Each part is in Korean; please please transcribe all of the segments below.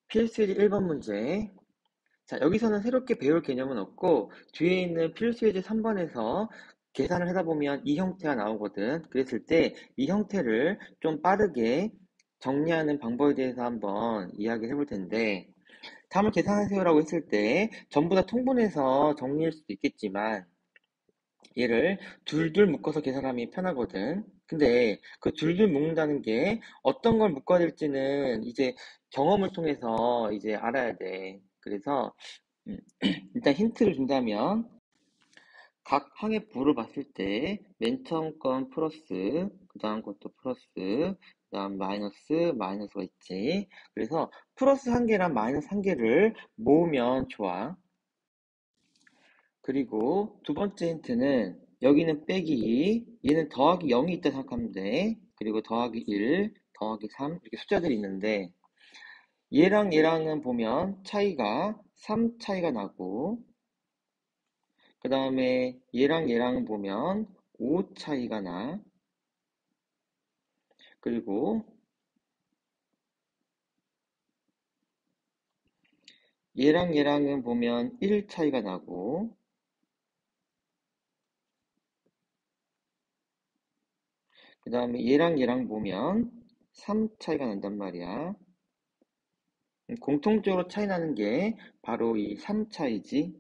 필수예제 1번 문제. 자, 여기서는 새롭게 배울 개념은 없고 뒤에 있는 필수예제 3번에서 계산을 하다 보면 이 형태가 나오거든. 그랬을 때 이 형태를 좀 빠르게 정리하는 방법에 대해서 한번 이야기를 해볼 텐데, 답을 계산하세요라고 했을 때 전부 다 통분해서 정리할 수도 있겠지만 얘를 둘둘 묶어서 계산하면 편하거든. 근데 그 둘둘 묶는다는 게 어떤 걸 묶어야 될지는 이제 경험을 통해서 이제 알아야 돼. 그래서 일단 힌트를 준다면 각 항의 부를 봤을 때 맨 처음 건 플러스, 그 다음 것도 플러스, 그 다음 마이너스가 있지. 그래서 플러스 한 개랑 마이너스 한 개를 모으면 좋아. 그리고 두 번째 힌트는 여기는 빼기 2, 얘는 더하기 0이 있다 생각하면 돼. 그리고 더하기 1, 더하기 3 이렇게 숫자들이 있는데 얘랑 얘랑은 보면 차이가 3 차이가 나고, 그 다음에 얘랑 얘랑은 보면 5 차이가 나. 그리고 얘랑 얘랑은 보면 1 차이가 나고, 그 다음에 얘랑 얘랑 보면 3 차이가 난단 말이야. 공통적으로 차이 나는 게 바로 이 3 차이지.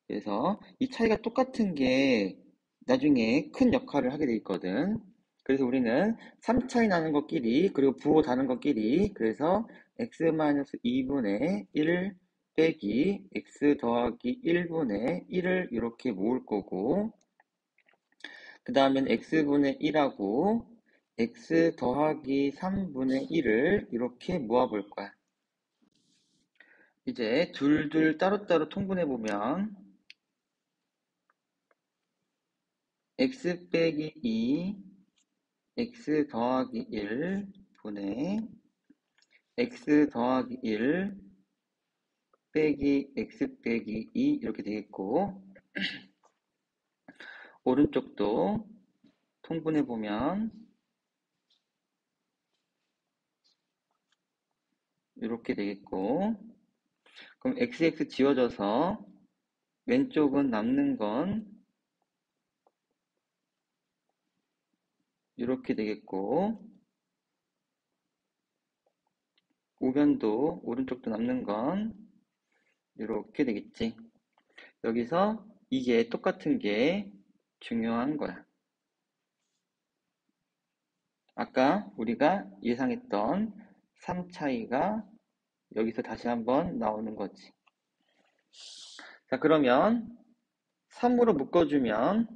그래서 이 차이가 똑같은 게 나중에 큰 역할을 하게 돼 있거든. 그래서 우리는 3 차이 나는 것끼리, 그리고 부호 다는 것끼리, 그래서 x-2분의 1 빼기 x 더하기 1분의 1을 이렇게 모을 거고, 그 다음엔 x분의 1하고 x 더하기 3분의 1을 이렇게 모아볼 거야. 이제 둘둘 따로따로 통분해보면 x 빼기 2, x 더하기 1 분의 x 더하기 1 빼기 x 빼기 2 이렇게 되겠고, 오른쪽도 통분해보면 이렇게 되겠고, 그럼 xx 지워져서 왼쪽은 남는 건 이렇게 되겠고, 우변도 오른쪽도 남는 건 이렇게 되겠지. 여기서 이게 똑같은 게 중요한 거야. 아까 우리가 예상했던 3 차이가 여기서 다시 한번 나오는 거지. 자, 그러면 3으로 묶어주면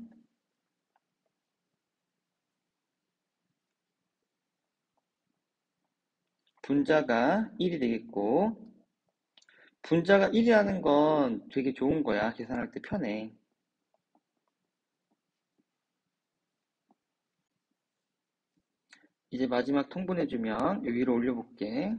분자가 1이 되겠고, 분자가 1이라는 건 되게 좋은 거야. 계산할 때 편해. 이제 마지막 통분해주면 여기 위로 올려볼게.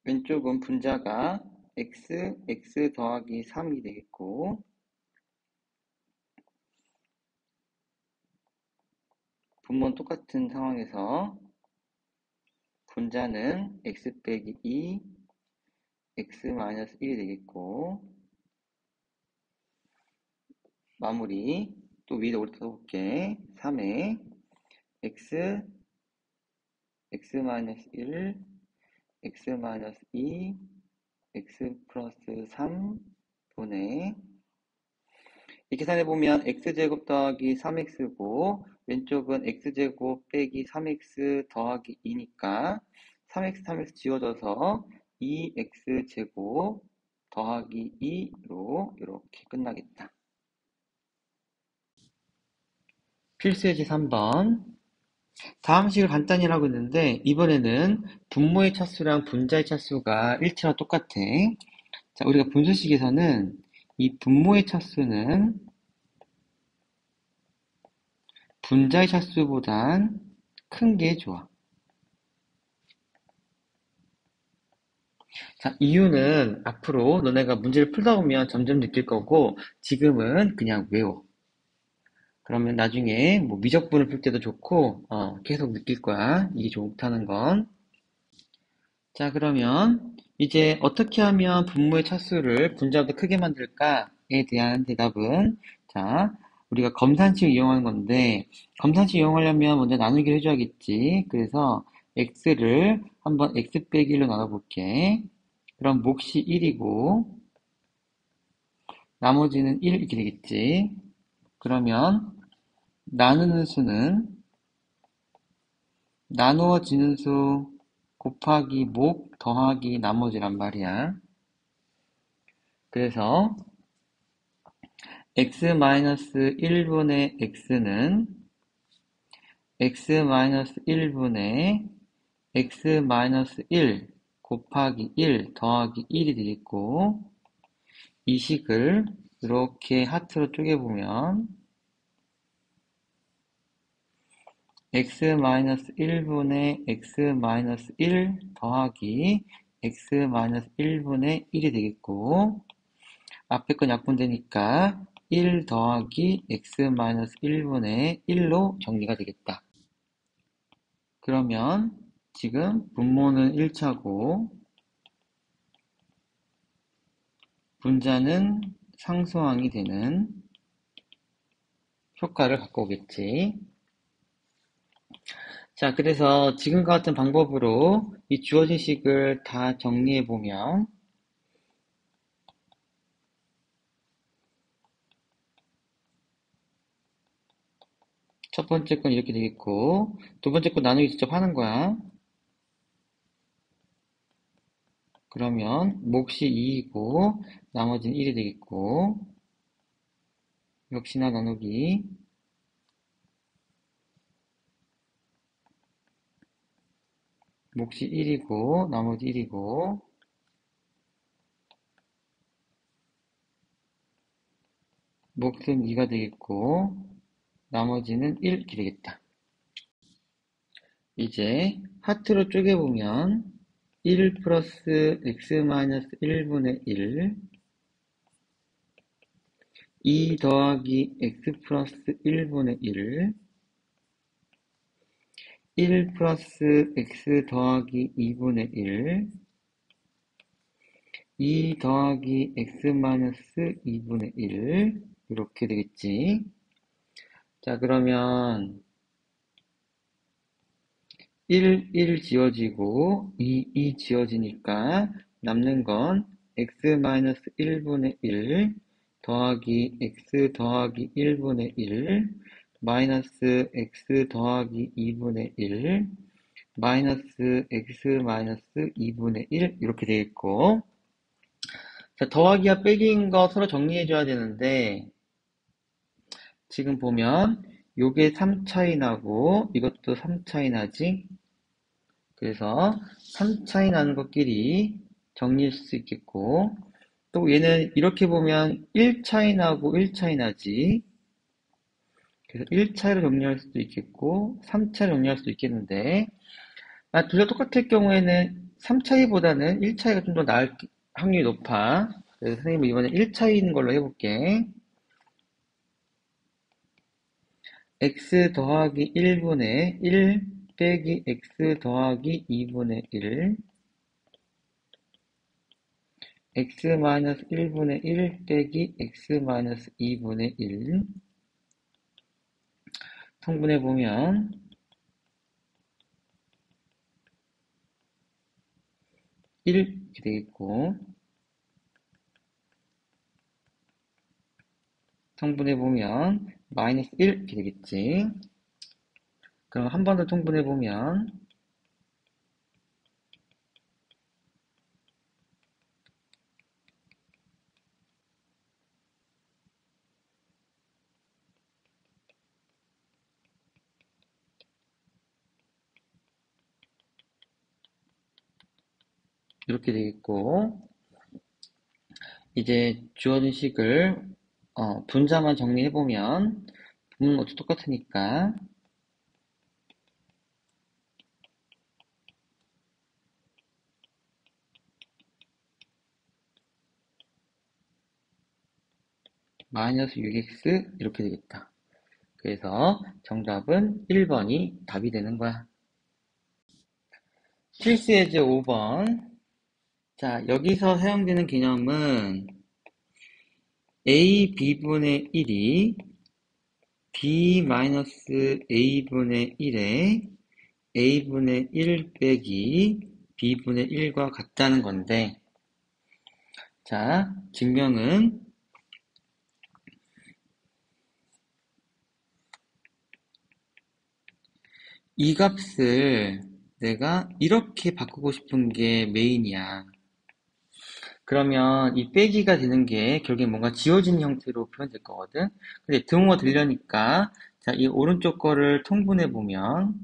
왼쪽은 분자가 x 더하기 3이 되겠고, 분모는 똑같은 상황에서 분자는 x 빼기 2, x 마이너스 1이 되겠고, 마무리 또 위로 올려볼게. 3에 x, x 마이너스 1, x 마이너스 2, x 플러스 3 분의, 이 계산해보면 x제곱 더하기 3x고 왼쪽은 x제곱 빼기 3x 더하기 2니까 3x 지워져서 2x제곱 더하기 2로 이렇게 끝나겠다. 필수예제 3번. 다음 식을 간단히 하고 있는데 이번에는 분모의 차수랑 분자의 차수가 일치와 똑같아. 자, 우리가 분수식에서는 이 분모의 차수는 분자의 차수보단 큰 게 좋아. 자, 이유는 앞으로 너네가 문제를 풀다 보면 점점 느낄 거고, 지금은 그냥 외워. 그러면 나중에 뭐 미적분을 풀 때도 좋고, 계속 느낄 거야. 이게 좋다는 건. 자, 그러면 이제 어떻게 하면 분모의 차수를 분자보다 크게 만들까에 대한 대답은, 자, 우리가 검산식 이용하는 건데, 검산식 이용하려면 먼저 나누기를 해줘야겠지. 그래서 x를 한번 x 빼기 1로 나눠볼게. 그럼 몫이 1이고, 나머지는 1 이렇게 되겠지. 그러면 나누는 수는 나누어지는 수 곱하기 목 더하기 나머지란 말이야. 그래서 x-1분의 x는 x-1분의 x-1 곱하기 1 더하기 1이 되겠고, 이 식을 이렇게 하트로 쪼개보면 x-1분의 x-1 더하기 x-1분의 1이 되겠고, 앞에 건 약분되니까 1 더하기 x-1분의 1로 정리가 되겠다. 그러면 지금 분모는 1차고 분자는 상수항이 되는 효과를 갖고 오겠지. 자, 그래서 지금과 같은 방법으로 이 주어진 식을 다 정리해보면 첫 번째 건 이렇게 되겠고, 두 번째 건 나누기 직접 하는 거야. 그러면 몫이 2이고 나머지는 1이 되겠고, 역시나 나누기, 몫이 1이고 나머지 1이고, 몫은 2가 되겠고 나머지는 1 이렇게 되겠다. 이제 하트로 쪼개보면 1 플러스 x-1분의 1, 2 더하기 x 플러스 1분의 1, 1 플러스 x 더하기 2분의 1, 2 더하기 x 마이너스 2분의 1 이렇게 되겠지. 자, 그러면 1 지워지고 2 지워지니까 남는 건 x-1분의 1 더하기 x 더하기 1분의 1 마이너스 x 더하기 2분의 1 마이너스 x 마이너스 2분의 1 이렇게 되겠고, 자, 더하기와 빼기인 거 서로 정리해줘야 되는데 지금 보면 요게 3 차이 나고 이것도 3 차이 나지? 그래서 3 차이 나는 것끼리 정리할 수 있겠고, 또 얘는 이렇게 보면 1 차이 나고 1 차이 나지. 그래서 1 차이로 정리할 수도 있겠고 3 차이로 정리할 수도 있겠는데, 둘 다 똑같을 경우에는 3 차이보다는 1 차이가 좀 더 나을 확률이 높아. 그래서 선생님은 이번에 1 차이인 걸로 해볼게. x 더하기 1분의 1 빼기 x 더하기 2분의 1, x-1분의 1 빼기 x-2분의 1 통분해보면 1 이렇게 되겠고, 통분해보면 마이너스 1 이렇게 되겠지. 그럼 한 번 더 통분해보면 이렇게 되겠고, 이제 주어진 식을 분자만 정리해보면 모두 똑같으니까 마이너스 6x 이렇게 되겠다. 그래서 정답은 1번이 답이 되는 거야. 필수예제 5번. 자, 여기서 사용되는 개념은 a b분의 1이 b-a분의 1에 a분의 1 빼기 b분의 1과 같다는 건데, 자, 증명은 이 값을 내가 이렇게 바꾸고 싶은 게 메인이야. 그러면 이 빼기가 되는 게 결국에 뭔가 지워진 형태로 표현될 거거든. 근데 등호가 들려니까, 자, 이 오른쪽 거를 통분해보면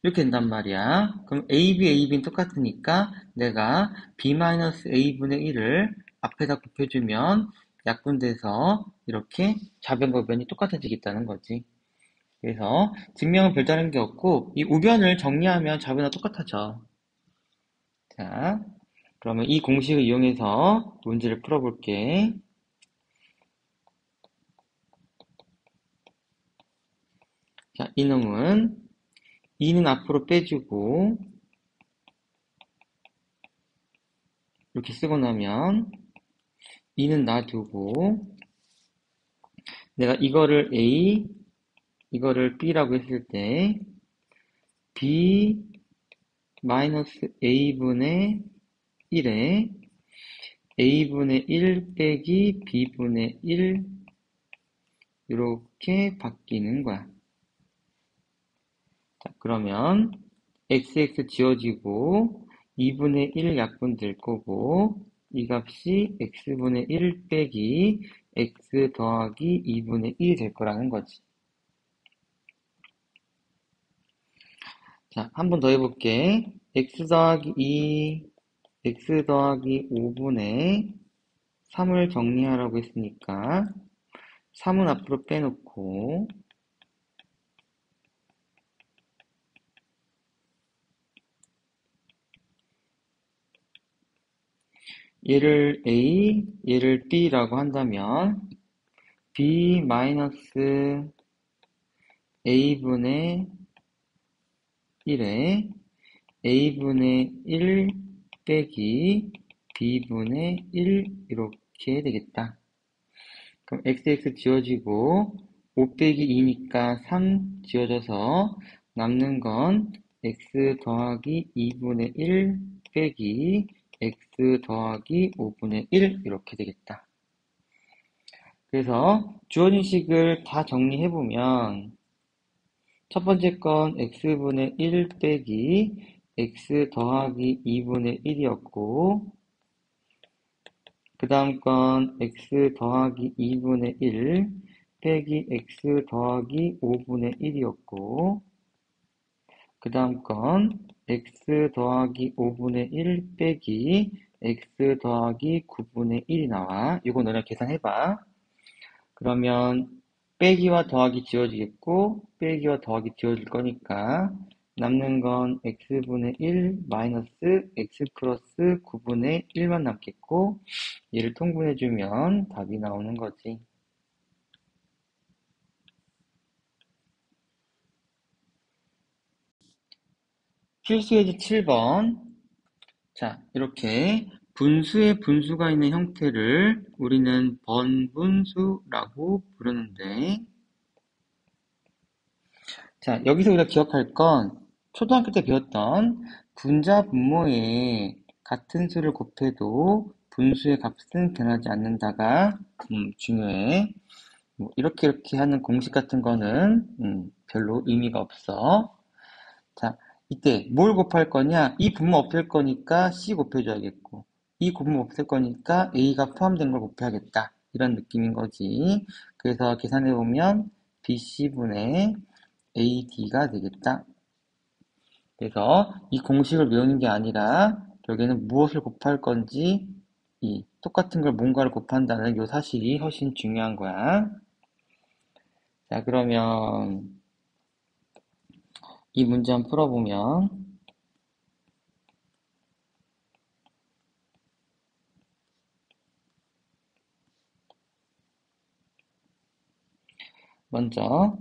이렇게 된단 말이야. 그럼 AB, AB는 똑같으니까 내가 B-A분의 1을 앞에다 곱해주면 약분돼서 이렇게 좌변과 우변이 똑같아지겠다는 거지. 그래서 증명은 별다른 게 없고 이 우변을 정리하면 좌변과 똑같아져. 자, 그러면 이 공식을 이용해서 문제를 풀어볼게. 자, 이놈은 2는 앞으로 빼주고 이렇게 쓰고 나면 2는 놔두고 내가 이거를 A, 이거를 B라고 했을 때 B 마이너스 A분의 1에 A분의 1 빼기 B분의 1 이렇게 바뀌는 거야. 자, 그러면 XX 지워지고 2분의 1 약분 될 거고 이 값이 X분의 1 빼기 X 더하기 2분의 1이 될 거라는 거지. 자, 한 번 더 해볼게. X 더하기 2, X 더하기 5분의 3을 정리하라고 했으니까 3은 앞으로 빼놓고 얘를 A, 얘를 B라고 한다면 B 마이너스 A분의 1에 A분의 1 빼기 B분의 1 이렇게 되겠다. 그럼 XX 지워지고 5 빼기 2니까 3 지워져서 남는 건 X 더하기 2분의 1 빼기 X 더하기 5분의 1 이렇게 되겠다. 그래서 주어진 식을 다 정리해보면 첫 번째 건 X분의 1 빼기 X 더하기 2분의 1이었고 그 다음 건 X 더하기 2분의 1 빼기 X 더하기 5분의 1이었고 그 다음 건 X 더하기 5분의 1 빼기 X 더하기 9분의 1이 나와. 이거 너네 계산해봐. 그러면 빼기와 더하기 지워지겠고 빼기와 더하기 지워질 거니까 남는 건 x분의 1 마이너스 x 플러스 9분의 1만 남겠고 얘를 통분해주면 답이 나오는 거지. 필수예제 7번. 자, 이렇게 분수에 분수가 있는 형태를 우리는 번분수라고 부르는데 자, 여기서 우리가 기억할 건 초등학교 때 배웠던 분자 분모에 같은 수를 곱해도 분수의 값은 변하지 않는다가 중요해. 뭐 이렇게 하는 공식 같은 거는 별로 의미가 없어. 자, 이때 뭘 곱할 거냐? 이 분모 없앨 거니까 C 곱해줘야겠고 이 분모 없앨 거니까 A가 포함된 걸 곱해야겠다. 이런 느낌인 거지. 그래서 계산해보면 BC분의 AD가 되겠다. 그래서 이 공식을 외우는 게 아니라 결국에는 무엇을 곱할 건지 이 똑같은 걸 뭔가를 곱한다는 이 사실이 훨씬 중요한 거야. 자, 그러면 이 문제 한번 풀어보면 먼저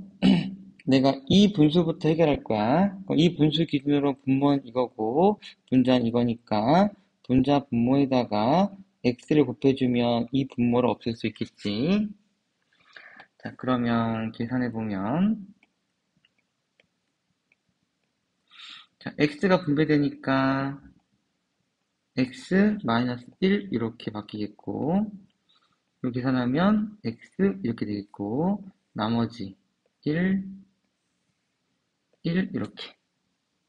내가 이 분수부터 해결할 거야. 그럼 이 분수 기준으로 분모는 이거고 분자는 이거니까 분자 분모에다가 x를 곱해주면 이 분모를 없앨 수 있겠지. 자, 그러면 계산해보면 자, x가 분배되니까 x 마이너스 1 이렇게 바뀌겠고 이거 계산하면 x 이렇게 되겠고 나머지 1, 1 이렇게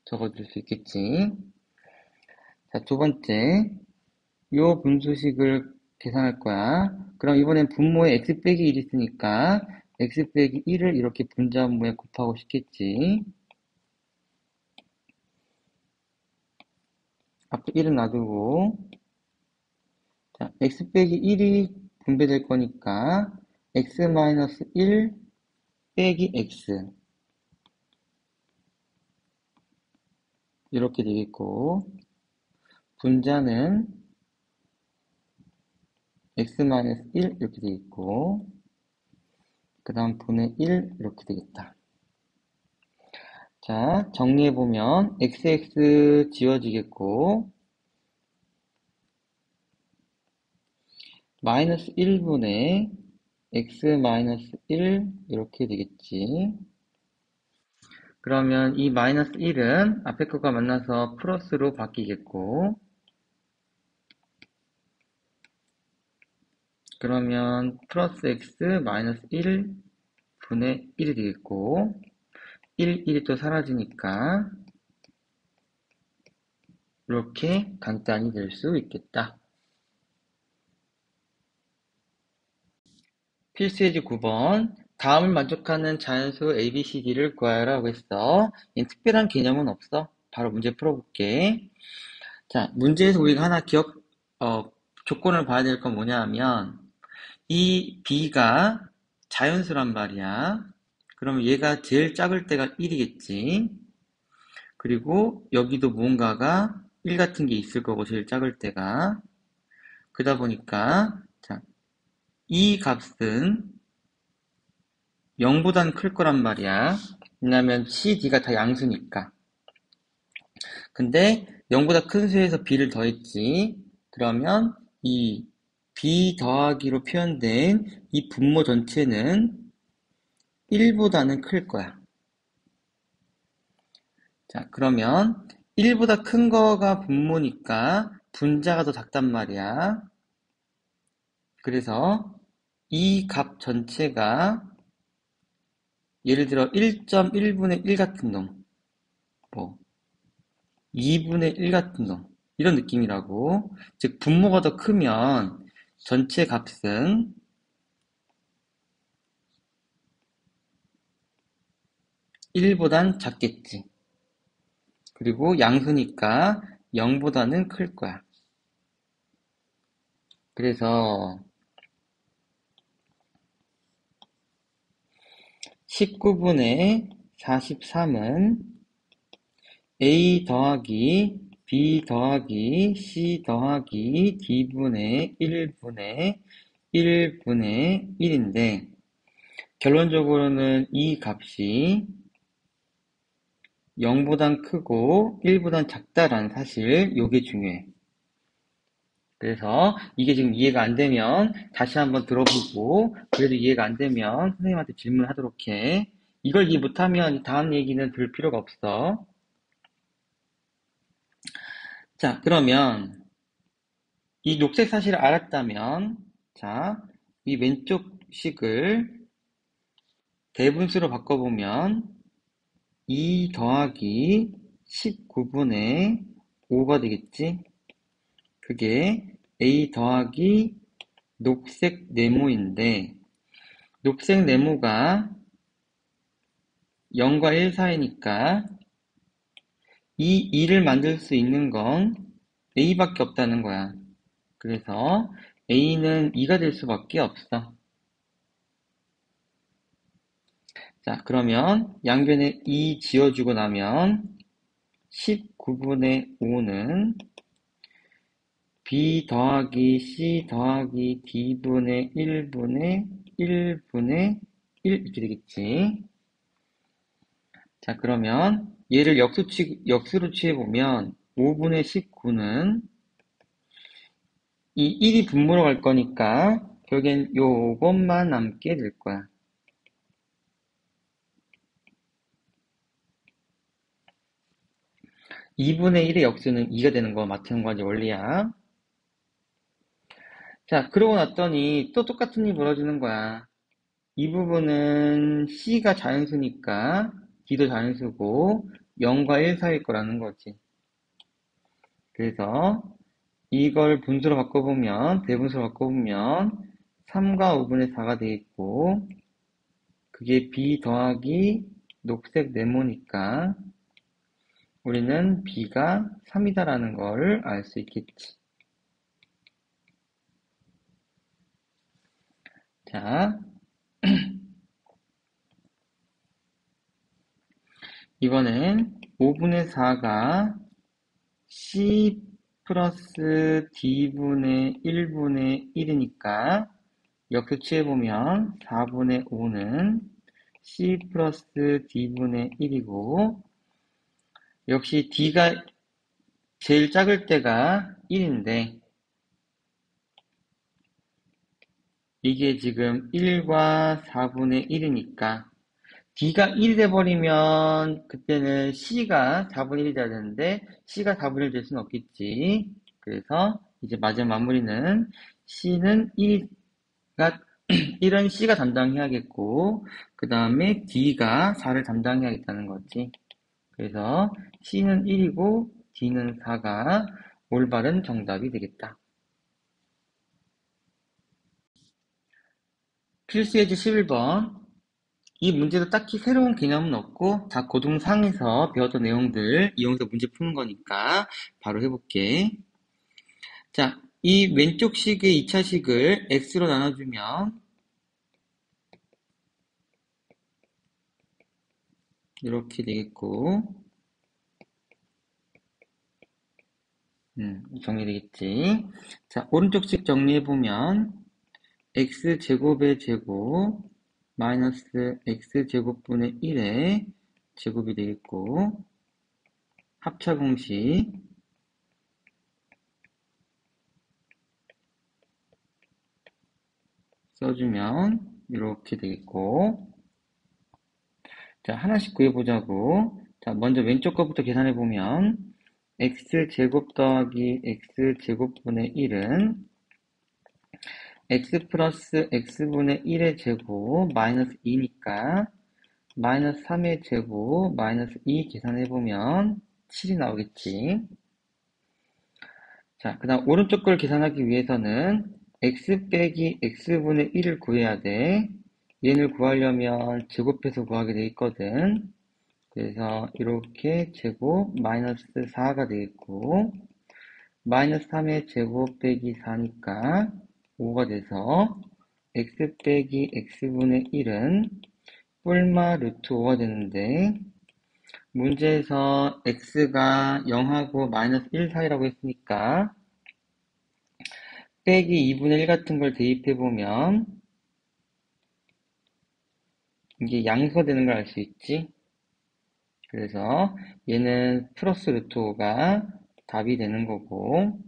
적어줄 수 있겠지. 자, 두 번째 요 분수식을 계산할 거야. 그럼 이번엔 분모에 x 빼기 1이 있으니까 x 빼기 1을 이렇게 분자분모에 곱하고 싶겠지. 앞에 1은 놔두고 자, x 빼기 1이 분배될 거니까 x 마이너스 1 빼기 x 이렇게 되겠고 분자는 x 마이너스 1 이렇게 되겠고 그 다음 분의 1 이렇게 되겠다. 자, 정리해보면 xx 지워지겠고 마이너스 1분의 x 마이너스 1 이렇게 되겠지. 그러면 이 마이너스 1은 앞에 거가 만나서 플러스로 바뀌겠고 그러면 플러스 x 마이너스 1 분의 1이 되겠고 1이 또 사라지니까 이렇게 간단히 될 수 있겠다. 필수예제 9번 다음을 만족하는 자연수 ABCD를 구하라고 했어. 특별한 개념은 없어. 바로 문제 풀어볼게. 자, 문제에서 우리가 하나 조건을 봐야 될 건 뭐냐 하면 이 B가 자연수란 말이야. 그러면 얘가 제일 작을 때가 1이겠지. 그리고 여기도 뭔가가 1 같은 게 있을 거고 제일 작을 때가. 그러다 보니까 자, 이 값은 0보단 클 거란 말이야. 왜냐면 C, D가 다 양수니까. 근데 0보다 큰 수에서 B를 더했지. 그러면 이 B 더하기로 표현된 이 분모 전체는 1보다는 클 거야. 자, 그러면 1보다 큰 거가 분모니까 분자가 더 작단 말이야. 그래서 이 값 전체가 예를 들어 1.1분의 1 같은 놈, 뭐 2분의 1 같은 놈 이런 느낌이라고. 즉 분모가 더 크면 전체 값은 1보단 작겠지. 그리고 양수니까 0보다는 클 거야. 그래서 19분의 43은 A 더하기 B 더하기 C 더하기 D분의 1분의 1분의 1인데 결론적으로는 이 값이 0보단 크고 1보단 작다라는 사실, 요게 중요해. 그래서 이게 지금 이해가 안 되면 다시 한번 들어보고 그래도 이해가 안 되면 선생님한테 질문하도록 해. 이걸 이해 못하면 다음 얘기는 들을 필요가 없어. 자, 그러면 이 녹색 사실을 알았다면 자, 이 왼쪽 식을 대분수로 바꿔보면 2 더하기 19분의 5가 되겠지? 그게 A 더하기 녹색 네모인데 녹색 네모가 0과 1 사이니까 이 2를 만들 수 있는 건 A밖에 없다는 거야. 그래서 A는 2가 될 수밖에 없어. 자, 그러면 양변에 2 지워주고 나면 19분의 5는 B 더하기 C 더하기 D분의 1분의 1분의 1 이렇게 되겠지. 자, 그러면 얘를 역수로 취해보면 5분의 19는 이 1이 분모로 갈 거니까 결국엔 요것만 남게 될 거야. 2분의 1의 역수는 2가 되는 거 마찬가지 원리야. 자, 그러고 났더니 또 똑같은 일이 벌어지는 거야. 이 부분은 C가 자연수니까 D도 자연수고 0과 1 사이일 거라는 거지. 그래서 이걸 분수로 바꿔보면, 대분수로 바꿔보면 3과 5분의 4가 되겠고 그게 B 더하기 녹색 네모니까 우리는 B가 3이다라는 걸 알 수 있겠지. 자, 이번엔 5분의 4가 C 플러스 D분의 1분의 1이니까 역수 취해보면 4분의 5는 C 플러스 D분의 1이고 역시 D가 제일 작을 때가 1인데 이게 지금 1과 4분의 1이니까 D가 1이 돼버리면 그때는 C가 4분의 1이 돼야 되는데 C가 4분의 1 될 수는 없겠지. 그래서 이제 마지막 마무리는 C는 1가 1은 C가 담당해야겠고 그 다음에 D가 4를 담당해야겠다는 거지. 그래서 C는 1이고 D는 4가 올바른 정답이 되겠다. 필수예제 11번. 이 문제도 딱히 새로운 개념은 없고 다 고등상에서 배웠던 내용들 이용해서 문제 푸는 거니까 바로 해볼게. 자, 이 왼쪽 식의 2차식을 x로 나눠주면 이렇게 되겠고 정리되겠지. 자, 오른쪽 식 정리해보면 x제곱의 제곱 마이너스 x제곱분의 1의 제곱이 되겠고 합차공식 써주면 이렇게 되겠고 자, 하나씩 구해보자고. 자, 먼저 왼쪽 거부터 계산해보면 x제곱 더하기 x제곱분의 1은 x 플러스 x분의 1의 제곱 마이너스 2니까 마이너스 3의 제곱 마이너스 2 계산해보면 7이 나오겠지. 자, 그 다음 오른쪽 걸 계산하기 위해서는 x 빼기 x분의 1을 구해야 돼. 얘를 구하려면 제곱해서 구하게 돼 있거든. 그래서 이렇게 제곱 마이너스 4가 되겠고 마이너스 3의 제곱 빼기 4니까 5가 돼서 x 빼기 x분의 1은 뿔마 루트 5가 되는데 문제에서 x가 0하고 마이너스 1 사이라고 했으니까 빼기 2분의 1 같은 걸 대입해보면 이게 양수가 되는 걸 알 수 있지. 그래서 얘는 플러스 루트 5가 답이 되는 거고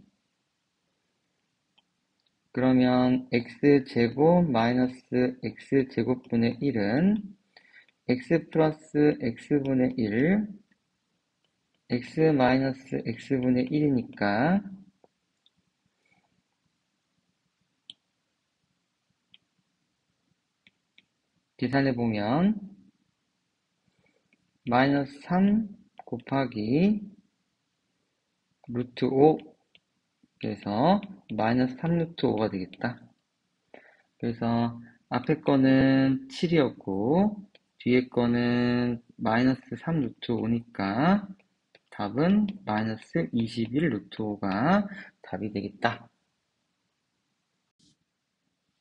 그러면 x제곱 마이너스 x제곱분의 1은 x 플러스 x분의 1 x 마이너스 x분의 1이니까 계산해보면 마이너스 3 곱하기 루트 5 그래서 마이너스 3 루트 5가 되겠다. 그래서 앞에 거는 7이었고 뒤에 거는 마이너스 3 루트 5니까 답은 마이너스 21 루트 5가 답이 되겠다.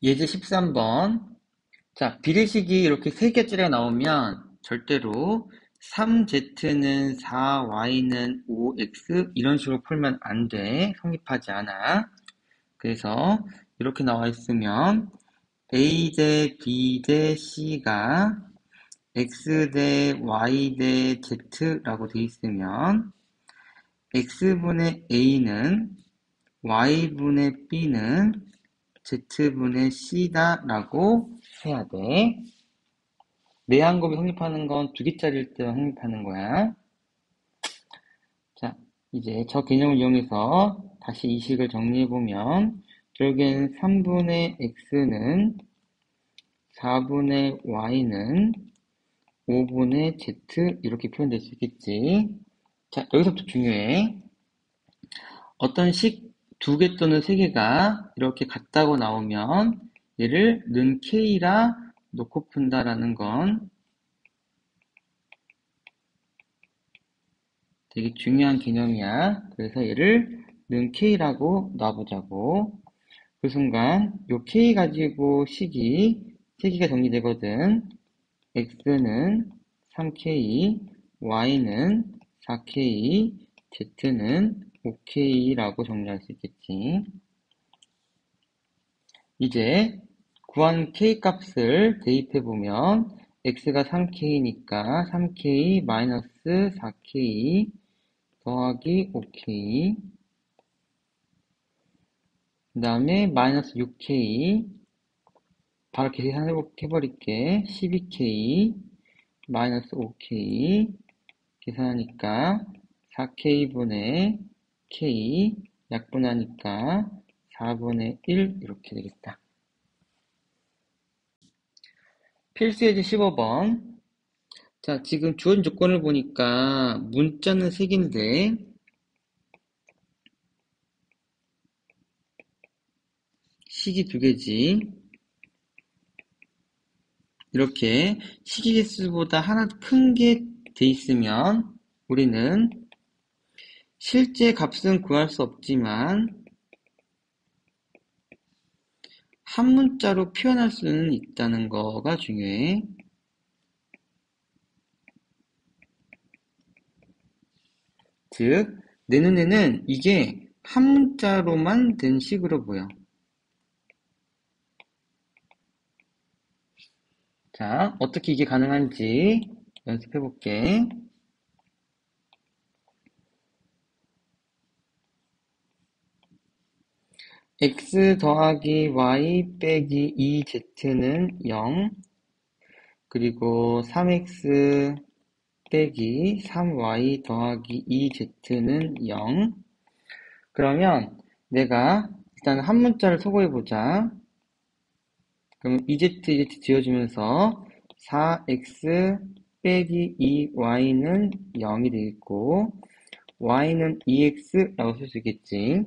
예제 13번. 자, 비례식이 이렇게 3개짜리가 나오면 절대로 3z는 4y는 5x 이런 식으로 풀면 안 돼. 성립하지 않아. 그래서 이렇게 나와 있으면 A 대 B 대 C가 X 대 Y 대 Z라고 돼 있으면 X분의 A는 Y분의 B는 Z분의 C다 라고 해야 돼. 내항곱이 성립하는 건 두 개짜리일 때만 성립하는 거야. 자, 이제 저 개념을 이용해서 다시 이 식을 정리해보면 결국엔 3분의 x는 4분의 y는 5분의 z 이렇게 표현될 수 있겠지. 자, 여기서부터 중요해. 어떤 식 두 개 또는 세 개가 이렇게 같다고 나오면 얘를 는 k라 놓고 푼다라는 건 되게 중요한 개념이야. 그래서 얘를 는 k라고 놔보자고. 그 순간 요 k 가지고 식이 3개가 정리되거든. x는 3k, y는 4k, z는 5k라고 정리할 수 있겠지. 이제 구한 k 값을 대입해보면 x가 3k니까 3k 마이너스 4k 더하기 5k 그 다음에 마이너스 6k 바로 계산해버릴게. 12k 마이너스 5k 계산하니까 4k분의 k 약분하니까 4분의 1 이렇게 되겠다. 필수예제 15번. 자, 지금 주어진 조건을 보니까 문자는 3개인데 식이 2개지. 이렇게 식의 개수보다 하나 큰 게 돼 있으면 우리는 실제 값은 구할 수 없지만 한 문자로 표현할 수는 있다는 거가 중요해. 즉, 내 눈에는 이게 한 문자로만 된 식으로 보여. 자, 어떻게 이게 가능한지 연습해 볼게. x 더하기 y 빼기 2z는 0, 그리고 3x 빼기 3y 더하기 2z는 0. 그러면 내가 일단 한 문자를 소거해보자. 그럼 EZ 지어주면서 4x 빼기 2y는 0이 되겠고 y는 2x라고 쓸 수 있겠지.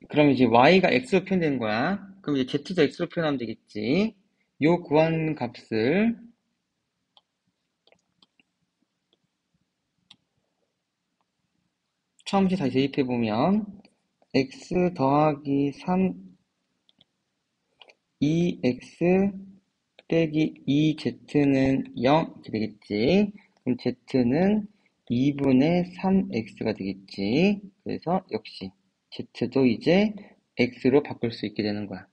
그럼 이제 y가 x로 표현되는 거야. 그럼 이제 z도 x로 표현하면 되겠지. 요 구한 값을 처음부터 다시 대입해보면 x 더하기 3 2x 빼기 2z는 0 이렇게 되겠지. 그럼 z는 2분의 3x가 되겠지. 그래서 역시 z도 이제 x로 바꿀 수 있게 되는 거야.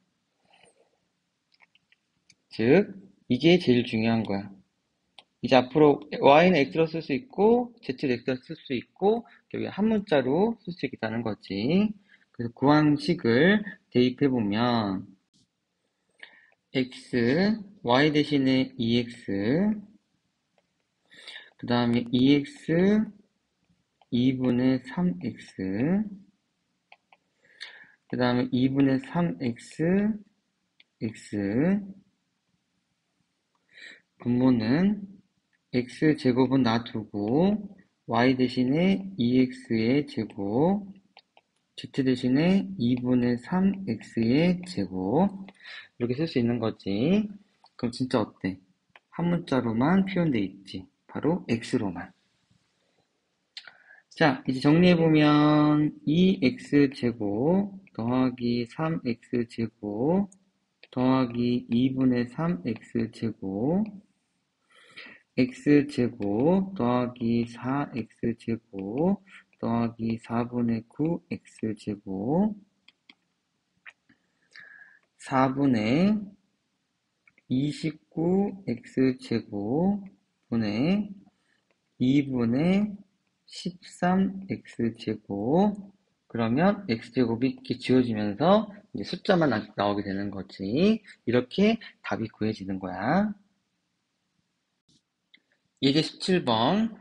즉 이게 제일 중요한 거야. 이제 앞으로 y는 x로 쓸 수 있고 z도 x로 쓸 수 있고 결국에 한 문자로 쓸 수 있다는 거지. 그래서 구항식을 대입해보면 x, y 대신에 2x 그 다음에 2x 2분의 3x 그 다음에 2분의 3x x 분모는 x제곱은 놔두고 y 대신에 2x의 제곱 z 대신에 2분의 3x의 제곱 이렇게 쓸 수 있는 거지. 그럼 진짜 어때? 한 문자로만 표현되어 있지. 바로 x로만. 자, 이제 정리해보면 2x제곱 더하기 3x제곱 더하기 2분의 3x제곱 x제곱 더하기 4x제곱 더하기 4분의 9x제곱 4분의 29x제곱 분의 2분의 13x제곱. 그러면 x제곱이 이렇게 지워지면서 이제 숫자만 나오게 되는 거지. 이렇게 답이 구해지는 거야. 이게 17번.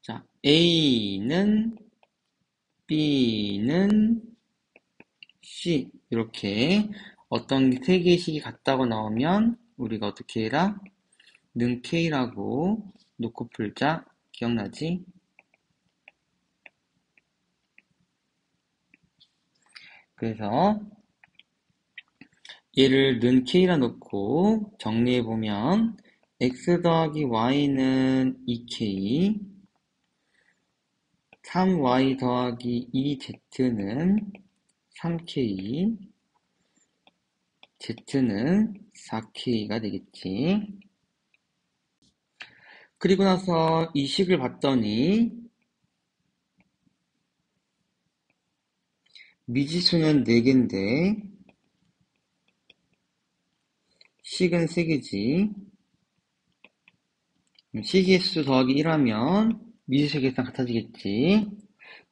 자, A는 B는 C. 이렇게 어떤 세 개의 식이 같다고 나오면 우리가 어떻게 해라? 는 K라고 놓고 풀자. 기억나지? 그래서 얘를 는 K라 놓고 정리해보면 x 더하기 y는 2K, 3y 더하기 2z는 3K, z는 4K가 되겠지. 그리고 나서 이 식을 봤더니 미지수는 4개인데 식은 3개지. 식의 수 더하기 1하면 미지수의 계산 같아지겠지.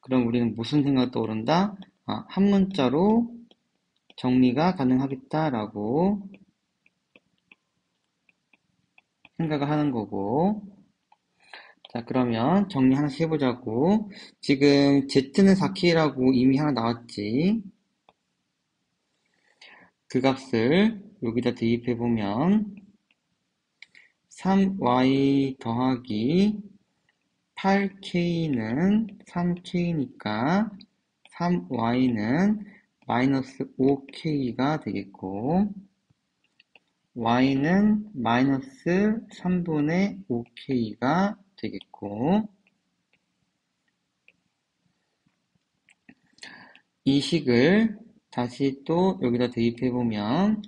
그럼 우리는 무슨 생각 떠오른다? 한 문자로 정리가 가능하겠다라고 생각을 하는 거고. 자, 그러면 정리 하나씩 해보자고. 지금 Z는 4K라고 이미 하나 나왔지. 그 값을 여기다 대입해보면 3y 더하기 8k는 3k니까 3y는 마이너스 5k가 되겠고 y는 마이너스 3분의 5k가 되겠고 이 식을 다시 또 여기다 대입해보면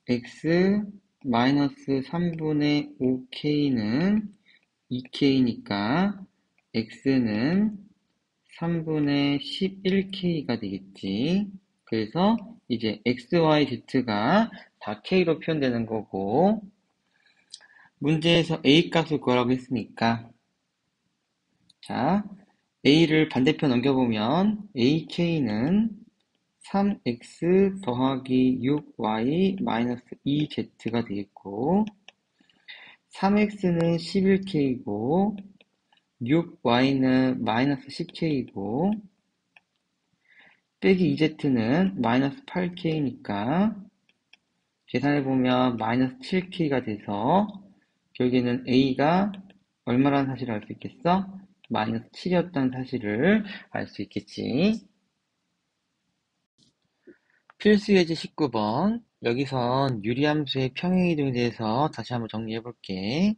x 마이너스 3분의 5k는 2k니까 x는 3분의 11k가 되겠지. 그래서 이제 x, y, z가 다 k로 표현되는 거고 문제에서 a 값을 구하라고 했으니까 자 a를 반대편 넘겨보면 ak는 3x 더하기 6y 마이너스 2z가 되겠고 3x는 11k이고 6y는 마이너스 10k이고 빼기 2z는 마이너스 8k니까 계산해보면 마이너스 7k가 돼서 결국에는 a가 얼마라는 사실을 알 수 있겠어? 마이너스 7이었다는 사실을 알 수 있겠지. 필수 예제 19번. 여기선 유리함수의 평행이동에 대해서 다시 한번 정리해 볼게.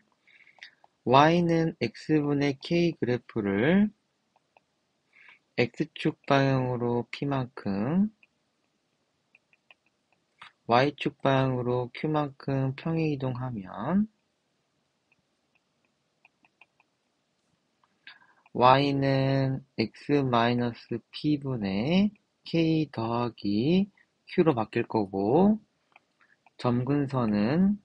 y는 x분의 k 그래프를 x축 방향으로 p만큼 y축 방향으로 q만큼 평행이동하면 y는 x-p분의 k 더하기 q로 바뀔 거고 점근선은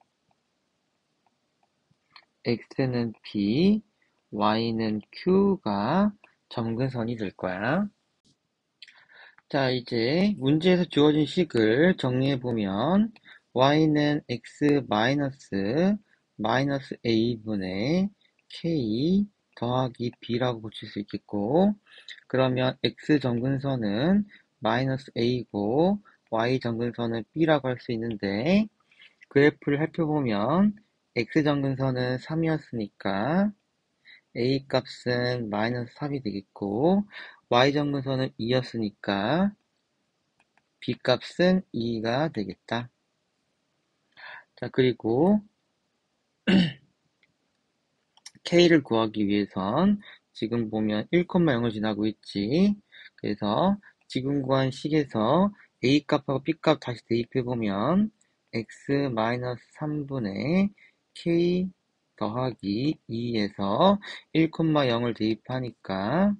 x는 p, y는 q가 점근선이 될 거야. 자, 이제 문제에서 주어진 식을 정리해보면 y는 x 마이너스 a분의 k 더하기 b라고 고칠 수 있겠고 그러면 x 점근선은 마이너스 a고 y 점근선은 b라고 할 수 있는데 그래프를 살펴보면 x 점근선은 3이었으니까 a 값은 마이너스 3이 되겠고 y 점근선은 2였으니까 b 값은 2가 되겠다. 자, 그리고 k를 구하기 위해선 지금 보면 1,0을 지나고 있지. 그래서 지금 구한 식에서 a 값하고 b 값 다시 대입해보면 x-3분의 k 더하기 2에서 1,0을 대입하니까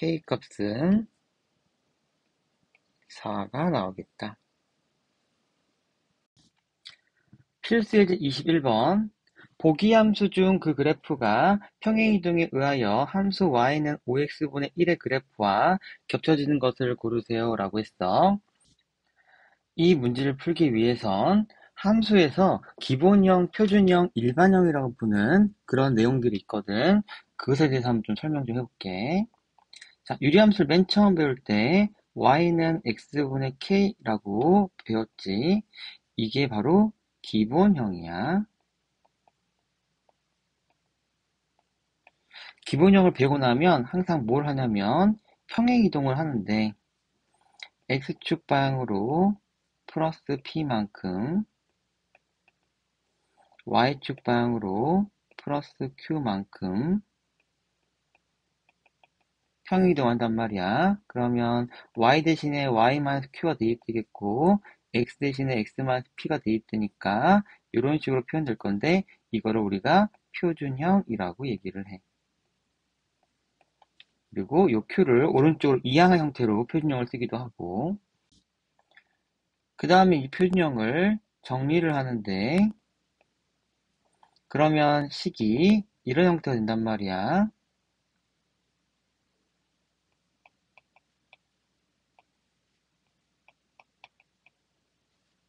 K값은 4가 나오겠다. 필수예제 21번. 보기 함수 중 그 그래프가 평행이동에 의하여 함수 y는 5x분의 1의 그래프와 겹쳐지는 것을 고르세요 라고 했어. 이 문제를 풀기 위해선 함수에서 기본형, 표준형, 일반형이라고 부르는 그런 내용들이 있거든. 그것에 대해서 한번 좀 설명 좀 해볼게. 자, 유리함수를 맨 처음 배울 때 y는 x분의 k라고 배웠지. 이게 바로 기본형이야. 기본형을 배우고 나면 항상 뭘 하냐면 평행이동을 하는데 x축 방향으로 플러스 p만큼 y축 방향으로 플러스 q만큼 평행이동 한단 말이야. 그러면 y 대신에 y-q가 대입되겠고 x 대신에 x-p가 대입되니까 이런 식으로 표현될 건데 이거를 우리가 표준형이라고 얘기를 해. 그리고 이 q를 오른쪽으로 이항한 형태로 표준형을 쓰기도 하고 그 다음에 이 표준형을 정리를 하는데 그러면 식이 이런 형태가 된단 말이야.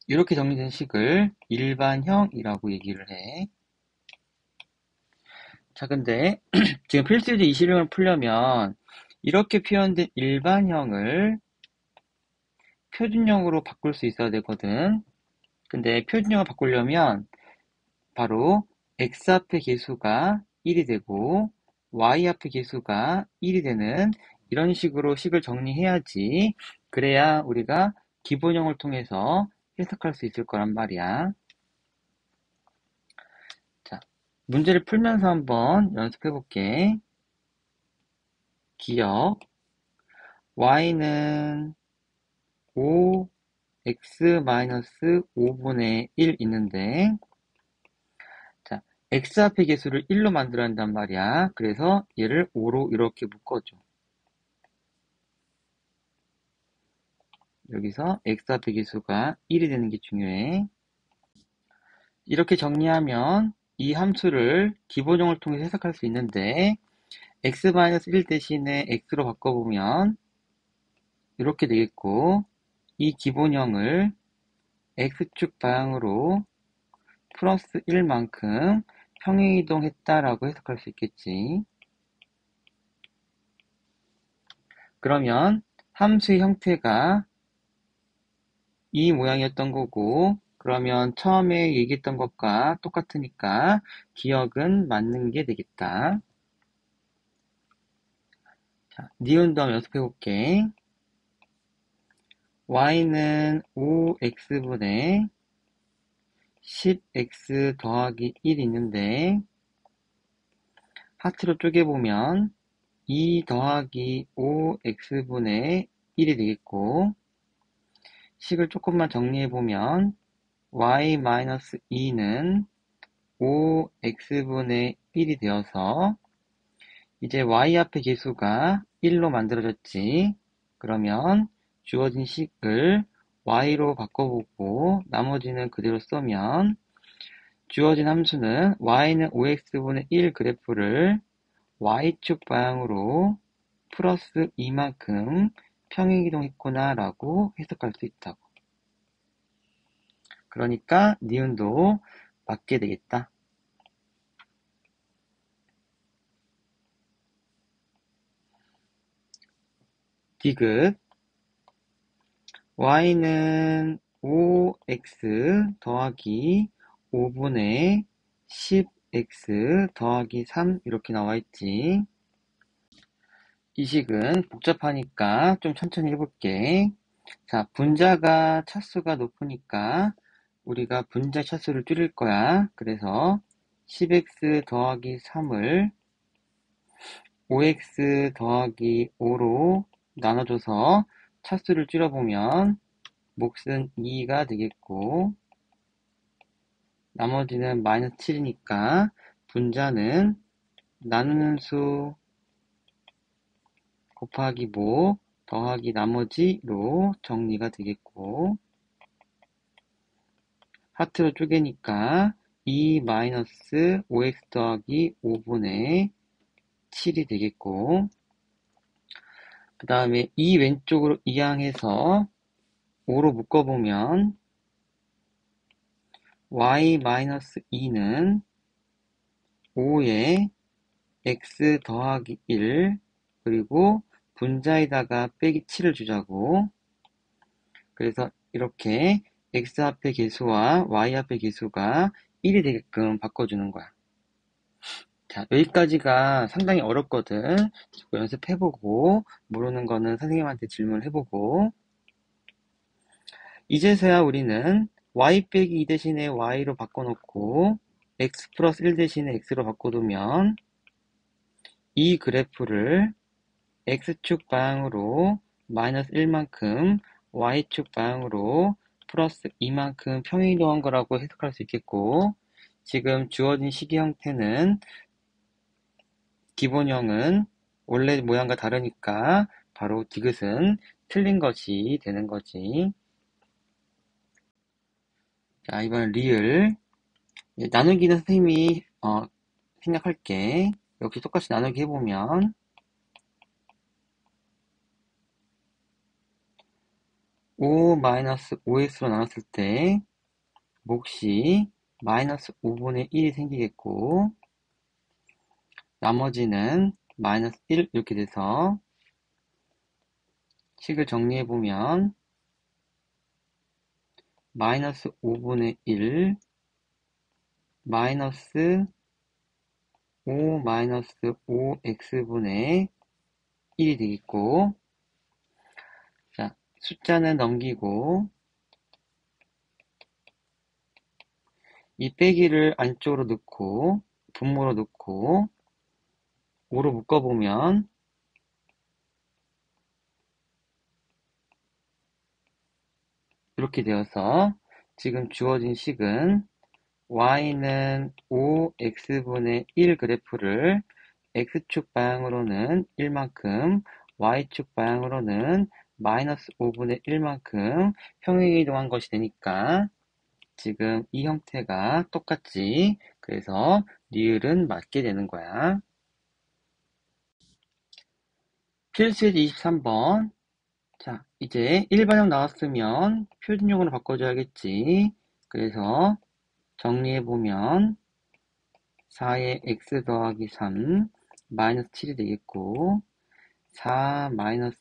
이렇게 정리된 식을 일반형이라고 얘기를 해. 자, 근데 지금 필수제 21형을 풀려면 이렇게 표현된 일반형을 표준형으로 바꿀 수 있어야 되거든. 근데 표준형을 바꾸려면 바로 x 앞의 개수가 1이 되고 y 앞의 개수가 1이 되는 이런 식으로 식을 정리해야지. 그래야 우리가 기본형을 통해서 해석할 수 있을 거란 말이야. 자, 문제를 풀면서 한번 연습해 볼게. 기억 y는 5x-5분의 1 있는데 자, x 앞의 개수를 1로 만들어야 한단 말이야. 그래서 얘를 5로 이렇게 묶어줘. 여기서 x 앞의 개수가 1이 되는 게 중요해. 이렇게 정리하면 이 함수를 기본형을 통해서 해석할 수 있는데 x-1 대신에 x로 바꿔보면 이렇게 되겠고 이 기본형을 x축 방향으로 플러스 1만큼 평행이동했다라고 해석할 수 있겠지. 그러면 함수의 형태가 이 모양이었던 거고 그러면 처음에 얘기했던 것과 똑같으니까 기억은 맞는 게 되겠다. 자, 니은도 한번 연습해 볼게. y는 5x분의 10x 더하기 1 있는데 하트로 쪼개보면 2 더하기 5x분의 1이 되겠고 식을 조금만 정리해보면 y-2는 5x분의 1이 되어서 이제 y 앞의 개수가 1로 만들어졌지. 그러면 주어진 식을 y로 바꿔보고 나머지는 그대로 쓰면 주어진 함수는 y는 5x분의 1 그래프를 y축 방향으로 플러스 2만큼 평행이동했구나 라고 해석할 수 있다고. 그러니까 니은도 맞게 되겠다. 디귿 y는 5x 더하기 5분의 10x 더하기 3 이렇게 나와 있지. 이 식은 복잡하니까 좀 천천히 해볼게. 자, 분자가 차수가 높으니까 우리가 분자 차수를 줄일 거야. 그래서 10x 더하기 3을 5x 더하기 5로 나눠줘서 차수를 줄여보면 몫은 2가 되겠고 나머지는 마이너스 7이니까 분자는 나누는 수 곱하기 뭐 더하기 나머지로 정리가 되겠고, 하트로 쪼개니까 2-5x 더하기 5분의 7이 되겠고, 그 다음에 이 왼쪽으로 이항해서 5로 묶어보면 y-2는 5에 x 더하기 1 그리고 분자에다가 빼기 7을 주자고. 그래서 이렇게 x 앞의 개수와 y 앞의 개수가 1이 되게끔 바꿔주는 거야. 자, 여기까지가 상당히 어렵거든. 연습해보고 모르는 거는 선생님한테 질문해보고, 이제서야 우리는 y 빼기 2 대신에 y로 바꿔놓고 x 플러스 1 대신에 x로 바꿔두면 이 그래프를 x축 방향으로 마이너스 1만큼 y축 방향으로 플러스 2만큼 평행이동한 거라고 해석할 수 있겠고, 지금 주어진 식의 형태는 기본형은 원래 모양과 다르니까 바로 디귿은 틀린 것이 되는 거지. 자, 이번 리을 나누기는 선생님이 생략할게. 역시 똑같이 나누기 해보면 5-5x로 나눴을 때 몫이 마이너스 5분의 1이 생기겠고, 나머지는 마이너스 1 이렇게 돼서 식을 정리해보면 마이너스 5분의 1 마이너스 5 마이너스 5x분의 1이 되겠고, 자, 숫자는 넘기고 이 빼기를 안쪽으로 넣고 분모로 넣고 5로 묶어보면 이렇게 되어서 지금 주어진 식은 y는 5x분의 1 그래프를 x축 방향으로는 1만큼 y축 방향으로는 마이너스 5분의 1만큼 평행이동한 것이 되니까 지금 이 형태가 똑같지. 그래서 리을은 맞게 되는 거야. 필수예제 23번. 자, 이제 일반형 나왔으면 표준형으로 바꿔줘야겠지. 그래서 정리해보면 4의 x 더하기 3 마이너스 7이 되겠고, 4 마이너스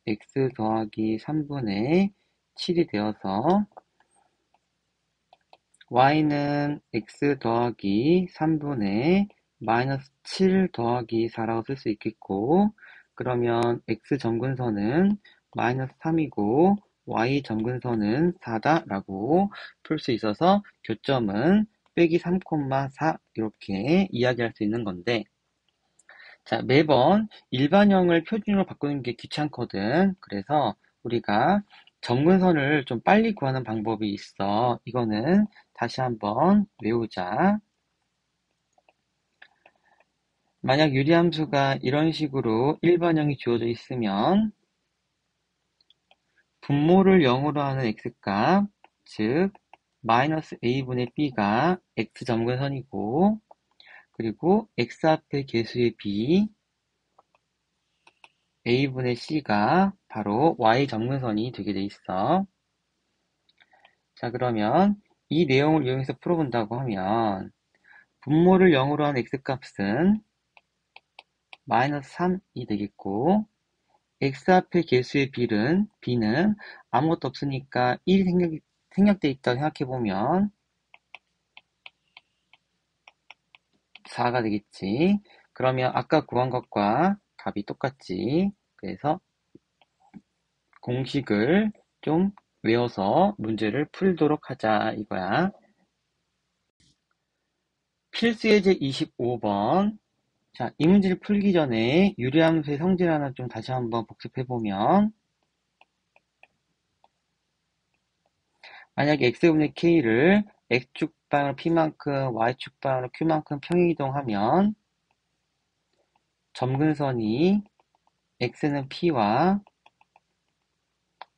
x 더하기 3분의 7이 되어서 y는 x 더하기 3분의 마이너스 7 더하기 4라고 쓸 수 있겠고, 그러면 x 점근선은 마이너스 3이고 y 점근선은 4다 라고 풀 수 있어서 교점은 빼기 3,4 이렇게 이야기할 수 있는 건데, 자, 매번 일반형을 표준으로 바꾸는 게 귀찮거든. 그래서 우리가 점근선을 좀 빨리 구하는 방법이 있어. 이거는 다시 한번 외우자. 만약 유리함수가 이런 식으로 일반형이 주어져 있으면 분모를 0으로 하는 x값, 즉 마이너스 a분의 b가 x 점근선이고, 그리고 x 앞의 개수의 b, a분의 c가 바로 y 점근선이 되게 돼 있어. 자, 그러면 이 내용을 이용해서 풀어본다고 하면 분모를 0으로 한 x값은 마이너스 3이 되겠고, x 앞의 개수의 b는 아무것도 없으니까 1이 생략되어 있다고 생각해보면 4가 되겠지. 그러면 아까 구한 것과 값이 똑같지. 그래서 공식을 좀 외워서 문제를 풀도록 하자 이거야. 필수예제 25번. 자, 이 문제를 풀기 전에 유리함수의 성질 하나 좀 다시 한번 복습해보면, 만약에 x분의 k를 x축 방향으로 p만큼 y축 방향으로 q만큼 평행이동하면 점근선이 x는 p와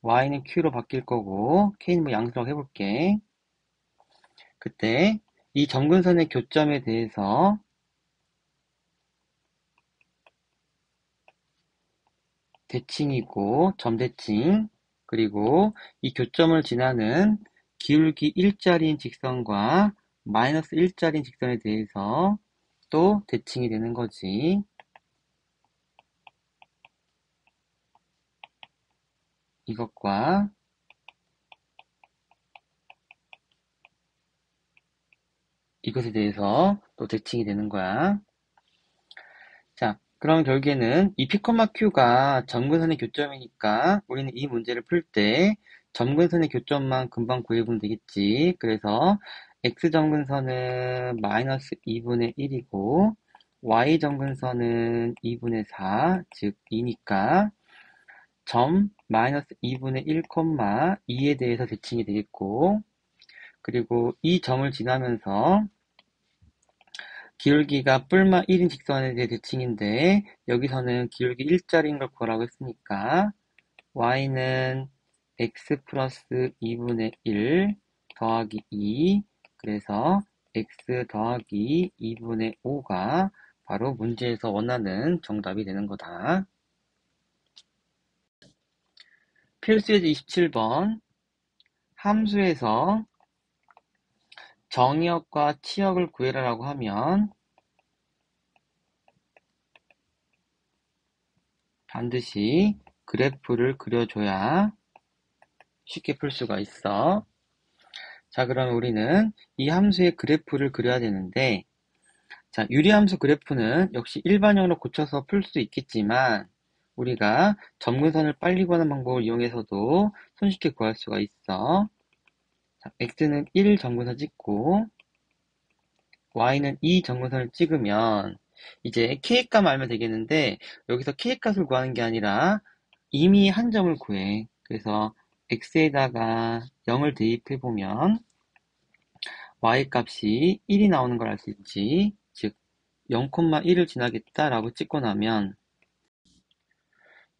y는 q로 바뀔 거고 k는 뭐 양수라고 해볼게. 그때 이 점근선의 교점에 대해서 대칭이고 점대칭, 그리고 이 교점을 지나는 기울기 1짜리인 직선과 마이너스 1짜리인 직선에 대해서 또 대칭이 되는 거지. 이것과 이것에 대해서 또 대칭이 되는 거야. 자, 그럼 결국에는 이 P, Q가 점근선의 교점이니까 우리는 이 문제를 풀 때 점근선의 교점만 금방 구해보면 되겠지. 그래서 X점근선은 마이너스 2분의 1이고 Y점근선은 2분의 4, 즉 2니까 점 마이너스 2분의 1, 2에 대해서 대칭이 되겠고, 그리고 이 점을 지나면서 기울기가 뿔마 1인 직선에 대해 대칭인데 여기서는 기울기 1짜리인 걸 구하라고 했으니까 y는 x 플러스 2분의 1 더하기 2, 그래서 x 더하기 2분의 5가 바로 문제에서 원하는 정답이 되는 거다. 필수예제 27번, 함수에서 정의역과 치역을 구해라라고 하면 반드시 그래프를 그려줘야 쉽게 풀 수가 있어. 자, 그럼 우리는 이 함수의 그래프를 그려야 되는데, 자, 유리함수 그래프는 역시 일반형으로 고쳐서 풀 수 있겠지만, 우리가 점근선을 빨리 구하는 방법을 이용해서도 손쉽게 구할 수가 있어. 자, x는 1 점근선 찍고, y는 2 점근선을 찍으면, 이제 k값 알면 되겠는데, 여기서 k값을 구하는 게 아니라, 이미 한 점을 구해. 그래서 x에다가 0을 대입해보면, y값이 1이 나오는 걸 알 수 있지. 즉 0,1을 지나겠다라고 찍고 나면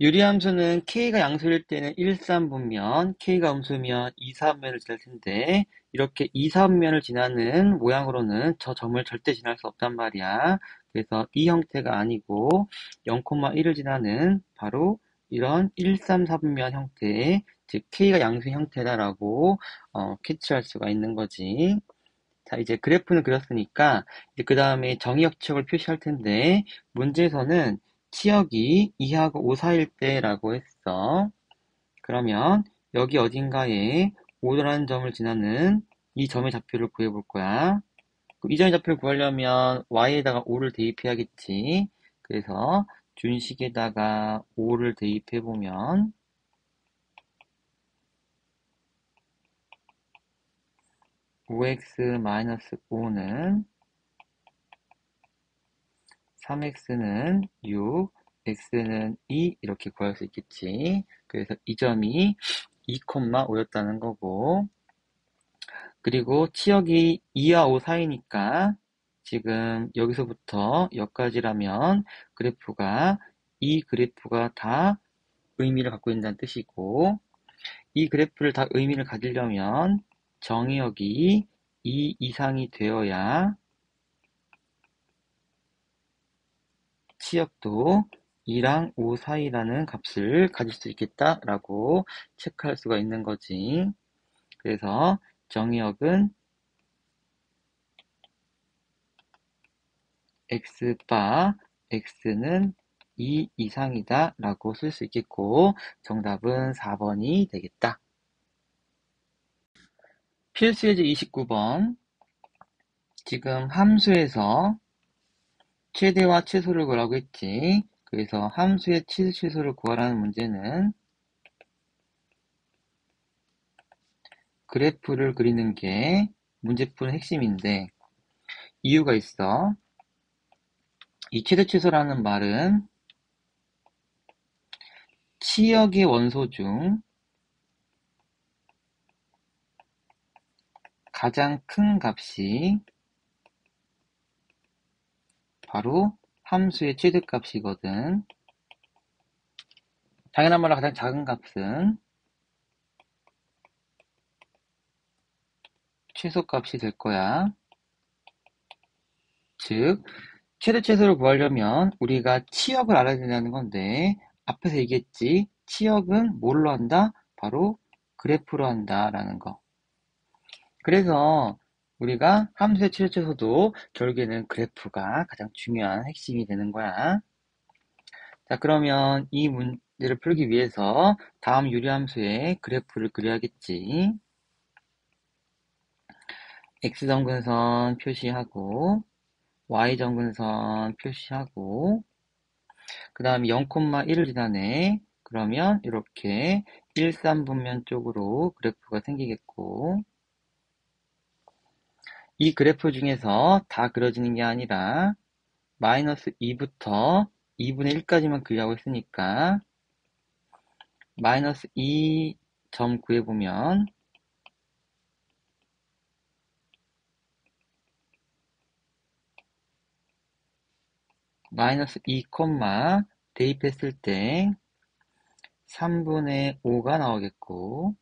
유리함수는 k가 양수일 때는 1, 3분면, k가 음수면 2, 4분면을 지날 텐데 이렇게 2, 4분면을 지나는 모양으로는 저 점을 절대 지날 수 없단 말이야. 그래서 이 형태가 아니고 0,1을 지나는 바로 이런 1, 3, 4분면 형태, 즉 k가 양수인 형태다라고 캐치할 수가 있는 거지. 자, 이제 그래프는 그렸으니까, 그 다음에 정의역 치역을 표시할 텐데, 문제에서는 치역이 2하고 5 사이일 때라고 했어. 그러면 여기 어딘가에 5라는 점을 지나는 이 점의 좌표를 구해볼 거야. 이 점의 좌표를 구하려면 y에다가 5를 대입해야겠지. 그래서 준식에다가 5를 대입해보면 5x-5는 3x는 6, x는 2 이렇게 구할 수 있겠지. 그래서 이 점이 2,5였다는 거고, 그리고 치역이 2와 5 사이니까 지금 여기서부터 여기까지라면 그래프가 이 그래프가 다 의미를 갖고 있다는 뜻이고, 이 그래프를 다 의미를 가지려면 정의역이 2 이상이 되어야 치역도 2랑 5 사이라는 값을 가질 수 있겠다라고 체크할 수가 있는 거지. 그래서 정의역은 x바 x는 2 이상이다 라고 쓸 수 있겠고 정답은 4번이 되겠다. 필수예제 29번, 지금 함수에서 최대와 최소를 구하라고 했지. 그래서 함수의 최소를 구하라는 문제는 그래프를 그리는 게 문제 푸는 핵심인데 이유가 있어. 이 최대 최소라는 말은 치역의 원소 중 가장 큰 값이 바로 함수의 최대값이거든. 당연한 말로 가장 작은 값은 최소값이 될 거야. 즉, 최대 최소를 구하려면 우리가 치역을 알아야 된다는 건데, 앞에서 얘기했지. 치역은 뭘로 한다? 바로 그래프로 한다라는 거. 그래서 우리가 함수의 최대 최소도 결국에는 그래프가 가장 중요한 핵심이 되는 거야. 자, 그러면 이 문제를 풀기 위해서 다음 유리함수의 그래프를 그려야겠지. x점근선 표시하고 y점근선 표시하고 그 다음에 0,1을 지나네. 그러면 이렇게 1, 3분면 쪽으로 그래프가 생기겠고 이 그래프 중에서 다 그려지는 게 아니라 마이너스 2부터 2분의 1까지만 그리라고 했으니까 마이너스 2점 구해보면 마이너스 2, 대입했을 때 3분의 5가 나오겠고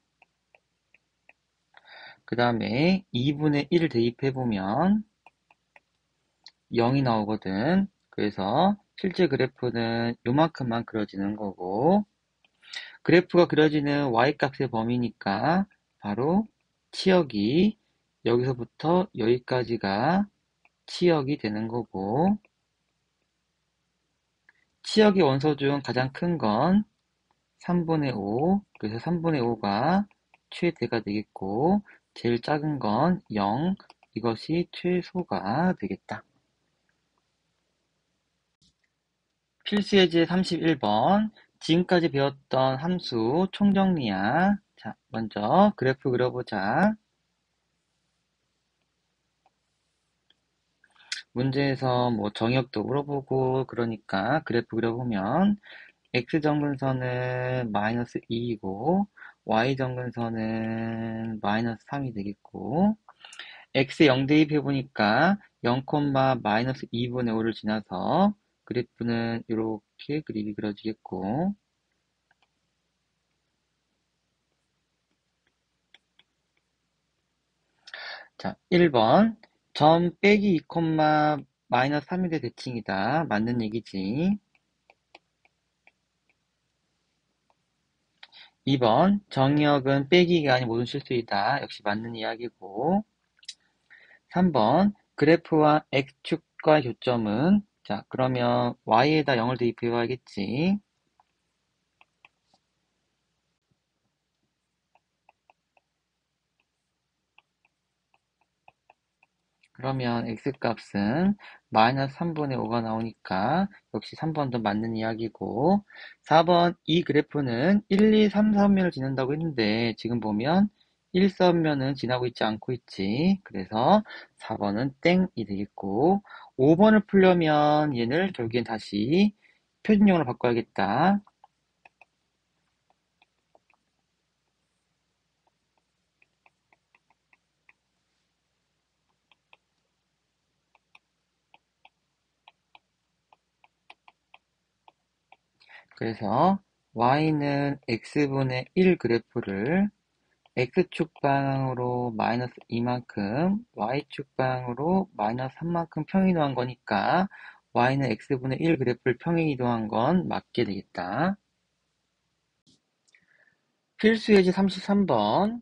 그 다음에 2분의 1을 대입해보면 0이 나오거든. 그래서 실제 그래프는 요만큼만 그려지는 거고 그래프가 그려지는 y값의 범위니까 바로 치역이 여기서부터 여기까지가 치역이 되는 거고 치역의 원소 중 가장 큰 건 3분의 5, 그래서 3분의 5가 최대가 되겠고 제일 작은 건 0, 이것이 최소가 되겠다. 필수예제 31번 지금까지 배웠던 함수 총정리야. 자, 먼저 그래프 그려보자. 문제에서 뭐 정의역도 물어보고 그러니까 그래프 그려보면 x정근선은 마이너스 2이고 y정근선은 마이너스 3이 되겠고 x에 0 대입해보니까 0, 마이너스 2분의 5를 지나서 그래프는 이렇게 그림이 그려지겠고 자, 1번 점 빼기 2, 마이너스 3이 대 대칭이다. 맞는 얘기지. 2번 정의역은 빼기가 아닌 모든 실수이다. 역시 맞는 이야기고 3번 그래프와 x축과의 교점은 자 그러면 y에다 0을 대입해 봐야겠지. 그러면 x값은 마이너스 3분의 5가 나오니까 역시 3번도 맞는 이야기고 4번 이 그래프는 1, 2, 3, 4면을 지난다고 했는데 지금 보면 1, 4면은 지나고 있지 않고 있지. 그래서 4번은 땡이 되겠고 5번을 풀려면 얘를 결국엔 다시 표준형으로 바꿔야겠다. 그래서 y는 x분의 1 그래프를 x축 방향으로 마이너스 2만큼, y축 방향으로 마이너스 3만큼 평이동한 거니까 y는 x분의 1 그래프를 평행이동한 건 맞게 되겠다. 필수 예제 33번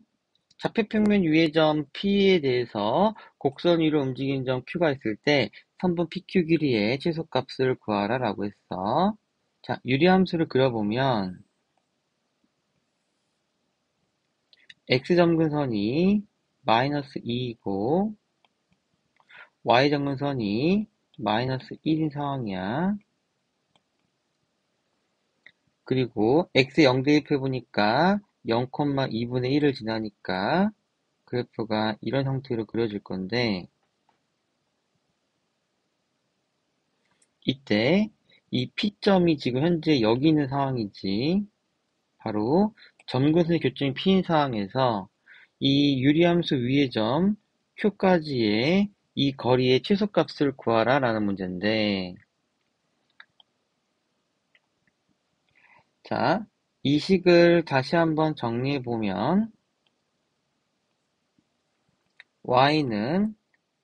좌표평면 유의점 P에 대해서 곡선 위로 움직이는 점 Q가 있을 때 선분 PQ 길이의 최소값을 구하라 라고 했어. 자, 유리함수를 그려보면 x점근선이 마이너스 2이고 y점근선이 마이너스 1인 상황이야. 그리고 x에 0 대입해보니까 0,2분의 1을 지나니까 그래프가 이런 형태로 그려질 건데 이때 이 P점이 지금 현재 여기 있는 상황이지. 바로 점근선의 교점이 P인 상황에서 이 유리함수 위의 점 Q까지의 이 거리의 최소값을 구하라 라는 문제인데 자, 이 식을 다시 한번 정리해 보면 y는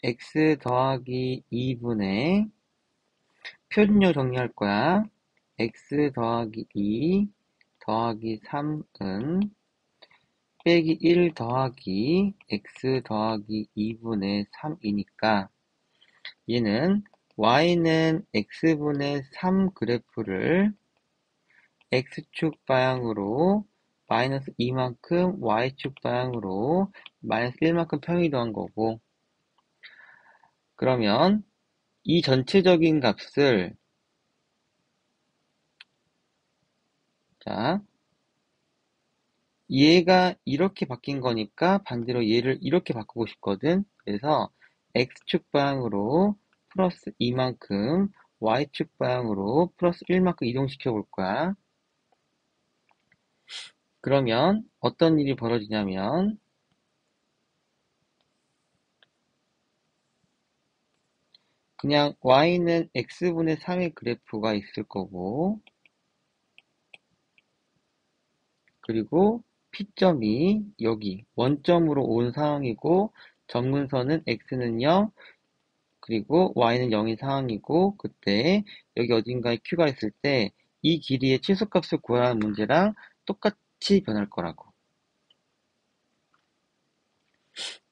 x 더하기 2분의 표준요 정리할 거야. x 더하기 2 더하기 3은 빼기 1 더하기 x 더하기 2분의 3이니까 얘는 y는 x분의 3 그래프를 x축 방향으로 마이너스 2만큼 y축 방향으로 마이너스 1만큼 평이동한 거고, 그러면 이 전체적인 값을 자 얘가 이렇게 바뀐 거니까 반대로 얘를 이렇게 바꾸고 싶거든. 그래서 x축 방향으로 플러스 2만큼 y축 방향으로 플러스 1만큼 이동시켜 볼 거야. 그러면 어떤 일이 벌어지냐면 그냥 y는 x분의 3의 그래프가 있을 거고, 그리고 P점이 여기 원점으로 온 상황이고, 점근선은 x는 0, 그리고 y는 0인 상황이고, 그때 여기 어딘가에 q가 있을 때 이 길이의 치수값을 구하라는 문제랑 똑같이 변할 거라고.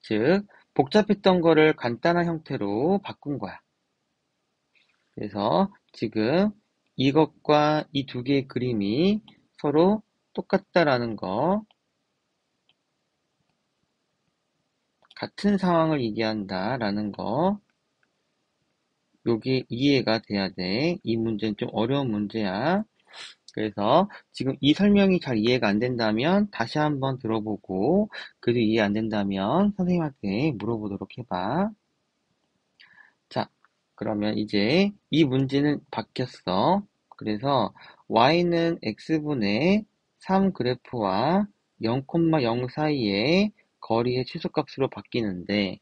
즉 복잡했던 거를 간단한 형태로 바꾼 거야. 그래서 지금 이것과 이 두 개의 그림이 서로 똑같다라는 거, 같은 상황을 얘기한다라는 거, 요게 이해가 돼야 돼. 이 문제는 좀 어려운 문제야. 그래서 지금 이 설명이 잘 이해가 안 된다면 다시 한번 들어보고, 그래도 이해 안 된다면 선생님한테 물어보도록 해봐. 자, 그러면 이제 이 문제는 바뀌었어. 그래서 y는 x분의 3 그래프와 0,0 사이의 거리의 최소값으로 바뀌는데,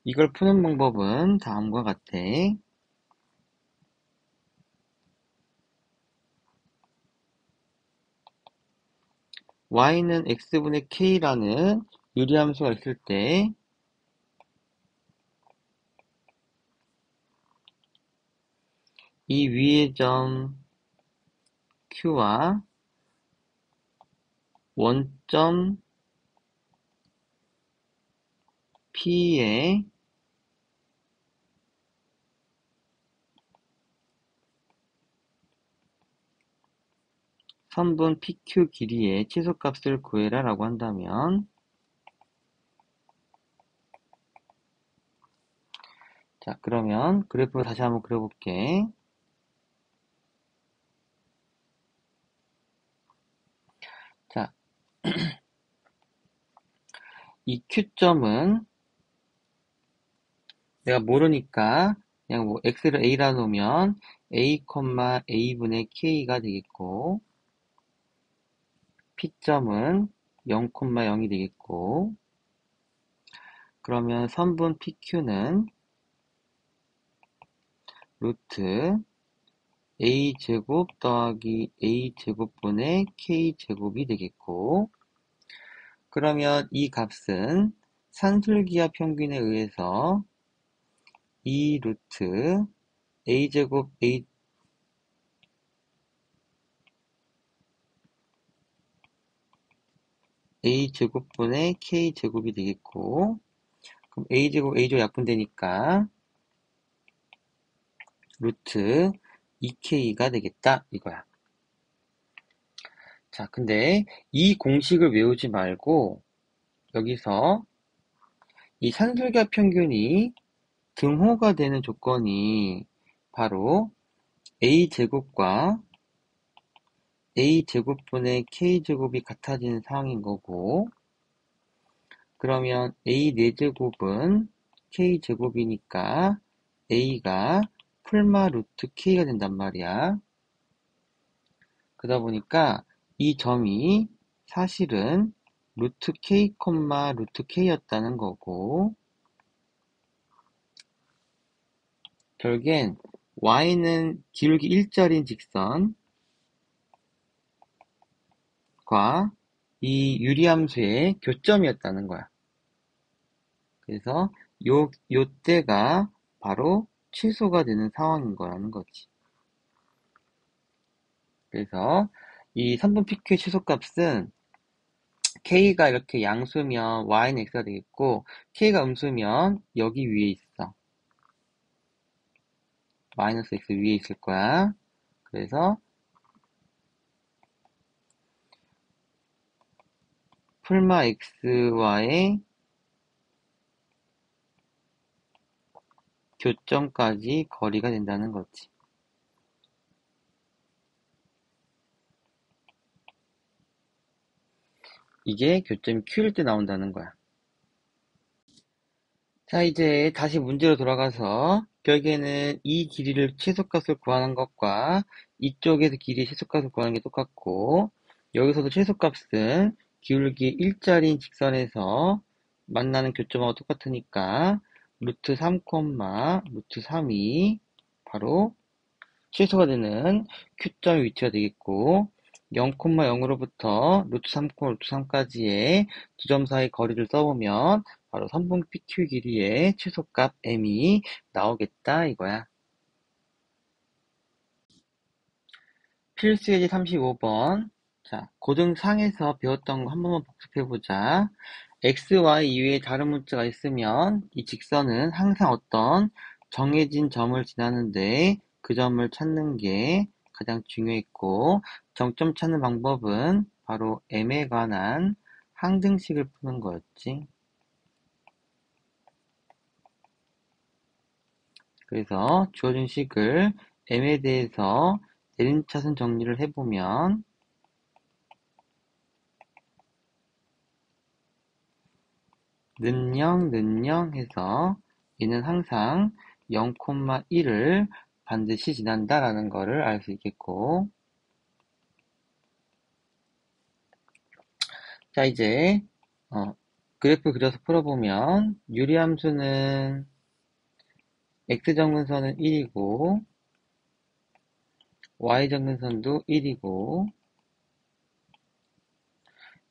이걸 푸는 방법은 다음과 같아. y는 x분의 k라는 유리함수가 있을 때 이 위의 점 q와 원점 P의 선분 PQ 길이의 최소값을 구해라 라고 한다면, 자, 그러면 그래프를 다시 한번 그려볼게. 자, 이 Q점은 내가 모르니까 그냥 뭐 x를 a라 놓으면 a, a분의 k가 되겠고, P점은 0,0이 되겠고, 그러면 선분 PQ는 루트 a제곱 더하기 a제곱분의 k제곱이 되겠고, 그러면 이 값은 산술기하 평균에 의해서 2 루트 a제곱 a제곱분의 k제곱이 되겠고, 그럼 a제곱 a제곱 약분되니까 루트 2k가 되겠다 이거야. 자, 근데 이 공식을 외우지 말고 여기서 이 산술기하 평균이 등호가 되는 조건이 바로 a제곱과 a제곱분의 k제곱이 같아지는 상황인 거고, 그러면 a 4제곱은 k제곱이니까 a가 풀마 루트 k가 된단 말이야. 그러다 보니까 이 점이 사실은 루트 k, 루트 k였다는 거고, 결국엔 y는 기울기 일자리인 직선, 이 유리함수의 교점이었다는 거야. 그래서 요때가 바로 취소가 되는 상황인 거라는 거지. 그래서 이 3분 PQ의 취소값은 K가 이렇게 양수면 Y는 X가 되겠고, K가 음수면 여기 위에 있어. 마이너스 X 위에 있을 거야. 그래서 풀마 X와의 교점까지 거리가 된다는 거지. 이게 교점이 Q일 때 나온다는 거야. 자, 이제 다시 문제로 돌아가서 결국에는 이 길이를 최소값을 구하는 것과 이쪽에서 길이의 최소값을 구하는 게 똑같고, 여기서도 최소값은 기울기 1짜리인 직선에서 만나는 교점하고 똑같으니까 루트 3, 루트 3이 바로 취소가 되는 Q점의 위치가 되겠고, 0,0으로부터 루트 3, 루트 3까지의 두 점 사이 거리를 써보면 바로 3분 PQ 길이의 최소값 M이 나오겠다 이거야. 필수예제 35번. 자, 고등상에서 배웠던 거 한 번만 복습해보자. X, Y 이외에 다른 문자가 있으면 이 직선은 항상 어떤 정해진 점을 지나는데 그 점을 찾는 게 가장 중요했고, 정점 찾는 방법은 바로 M에 관한 항등식을 푸는 거였지. 그래서 주어진 식을 M에 대해서 내림차순 정리를 해보면 는영 해서 얘는 항상 0,1을 반드시 지난다라는 거를 알 수 있겠고, 자 이제 그래프 그려서 풀어보면 유리함수는 x정근선은 1이고 y정근선도 1이고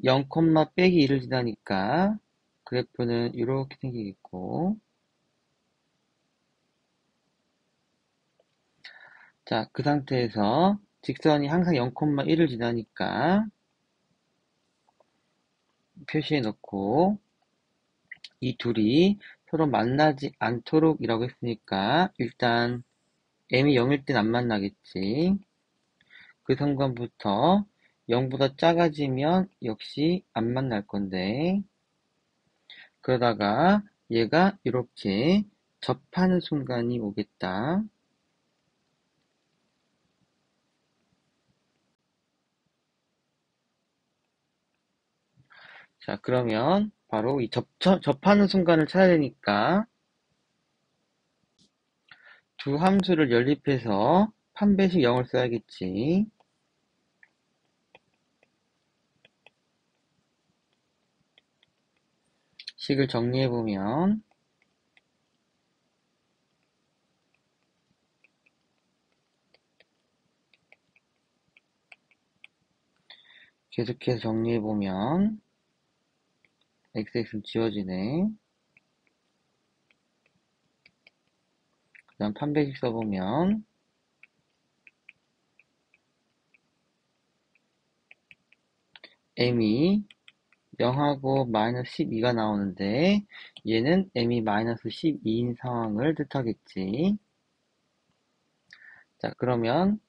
0, 빼기 1을 지나니까 그래프는 이렇게 생기겠고, 자, 그 상태에서 직선이 항상 0,1을 지나니까 표시해 놓고, 이 둘이 서로 만나지 않도록 이라고 했으니까 일단 m이 0일 땐 안 만나겠지. 그 순간부터 0보다 작아지면 역시 안 만날 건데, 그러다가 얘가 이렇게 접하는 순간이 오겠다. 자, 그러면 바로 이 접하는 순간을 찾아야 되니까 두 함수를 연립해서 판배식 0을 써야겠지. 식을 정리해보면 계속해서 정리해보면 xx는 지워지네. 그 다음 판배식 써보면 m이 0하고 마이너스 12가 나오는데 얘는 m이 마이너스 12인 상황을 뜻하겠지. 자, 그러면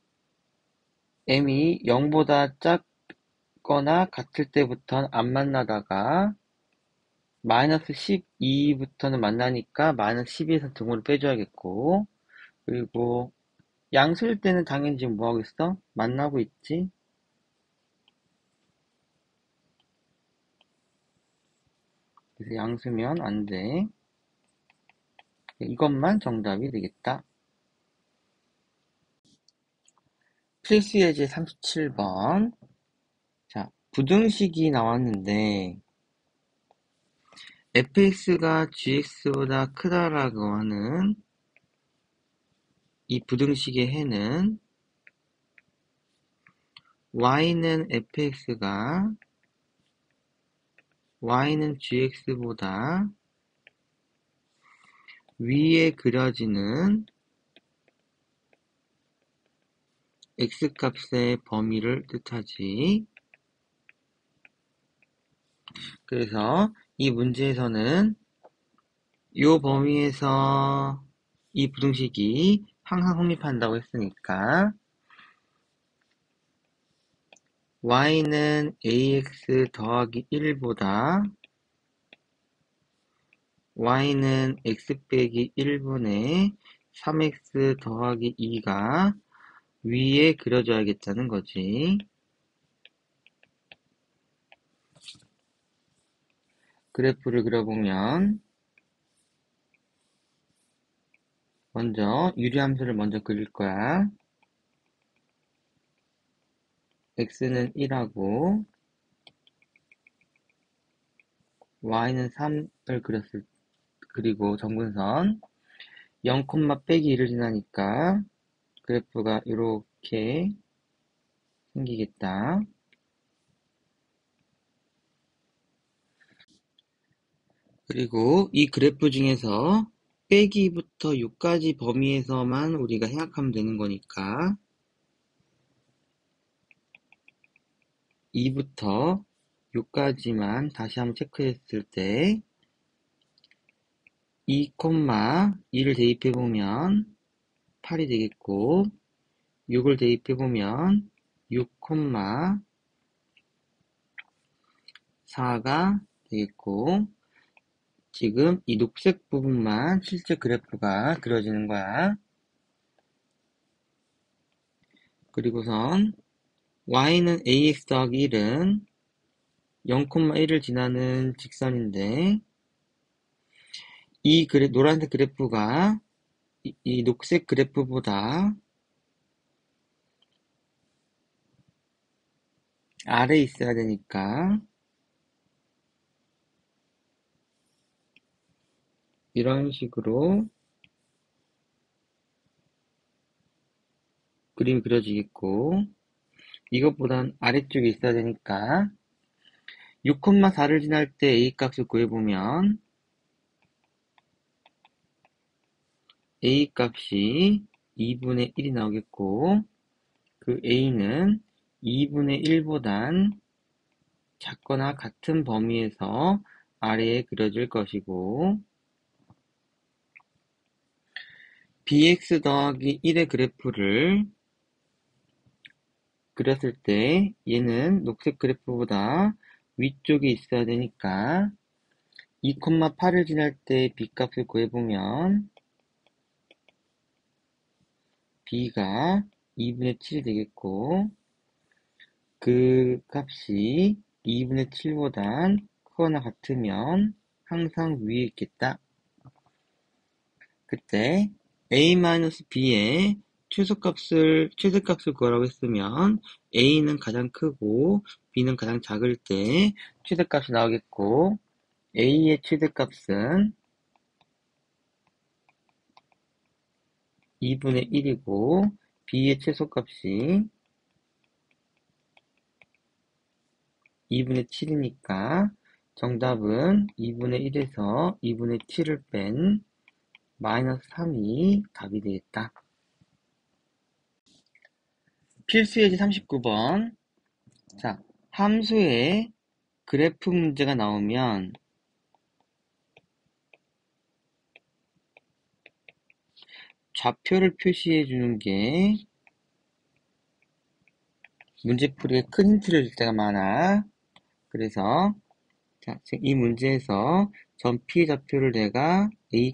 m이 0보다 작거나 같을 때부터는 안 만나다가 마이너스 12부터는 만나니까 마이너스 12에서 등호를 빼줘야겠고, 그리고 양수일 때는 당연히 지금 뭐하고 있어? 만나고 있지? 그래서 양수면 안 돼. 이것만 정답이 되겠다. 필수예제 37번. 자, 부등식이 나왔는데 fx가 gx보다 크다라고 하는 이 부등식의 해는 y는 gx보다 위에 그려지는 x값의 범위를 뜻하지. 그래서 이 문제에서는 이 범위에서 이 부등식이 항상 성립한다고 했으니까 y는 ax 더하기 1보다 y는 x 빼기 1분의 3x 더하기 2가 위에 그려져야겠다는 거지. 그래프를 그려보면 먼저 유리함수를 먼저 그릴 거야. x는 1하고 y는 3을 그리고 점근선 0, 빼기 1을 지나니까 그래프가 이렇게 생기겠다. 그리고 이 그래프 중에서 빼기부터 6까지 범위에서만 우리가 생각하면 되는 거니까 2부터 6까지만 다시 한번 체크했을 때 2, 2를 대입해보면 8이 되겠고 6을 대입해보면 6, 4가 되겠고 지금 이 녹색 부분만 실제 그래프가 그려지는 거야. 그리고선 y는 ax 더하기 1은 0, 1을 지나는 직선인데 이 노란색 그래프가 이 녹색 그래프보다 아래에 있어야 되니까 이런 식으로 그림이 그려지겠고 이것보단 아래쪽에 있어야 되니까 6, 4를 지날 때 a 값을 구해보면 a 값이 2분의 1이 나오겠고 그 a는 2분의 1보단 작거나 같은 범위에서 아래에 그려질 것이고 bx 더하기 1의 그래프를 그렸을 때 얘는 녹색 그래프보다 위쪽에 있어야 되니까 2, 8을 지날 때 b값을 구해보면 b가 2분의 7이 되겠고 그 값이 2분의 7보단 크거나 같으면 항상 위에 있겠다. 그때 a-b의 최소값을 구하라고 했으면 a는 가장 크고 b는 가장 작을 때 최대값이 나오겠고 a의 최대값은 2분의 1이고 b의 최소값이 2분의 7이니까 정답은 2분의 1에서 2분의 7을 뺀 마이너스 3이 답이 되겠다. 필수 예제 39번. 자, 함수의 그래프 문제가 나오면 좌표를 표시해 주는 게 문제풀이에 큰 힌트를 줄 때가 많아. 그래서 자, 이 문제에서 점 P의 좌표를 내가 A,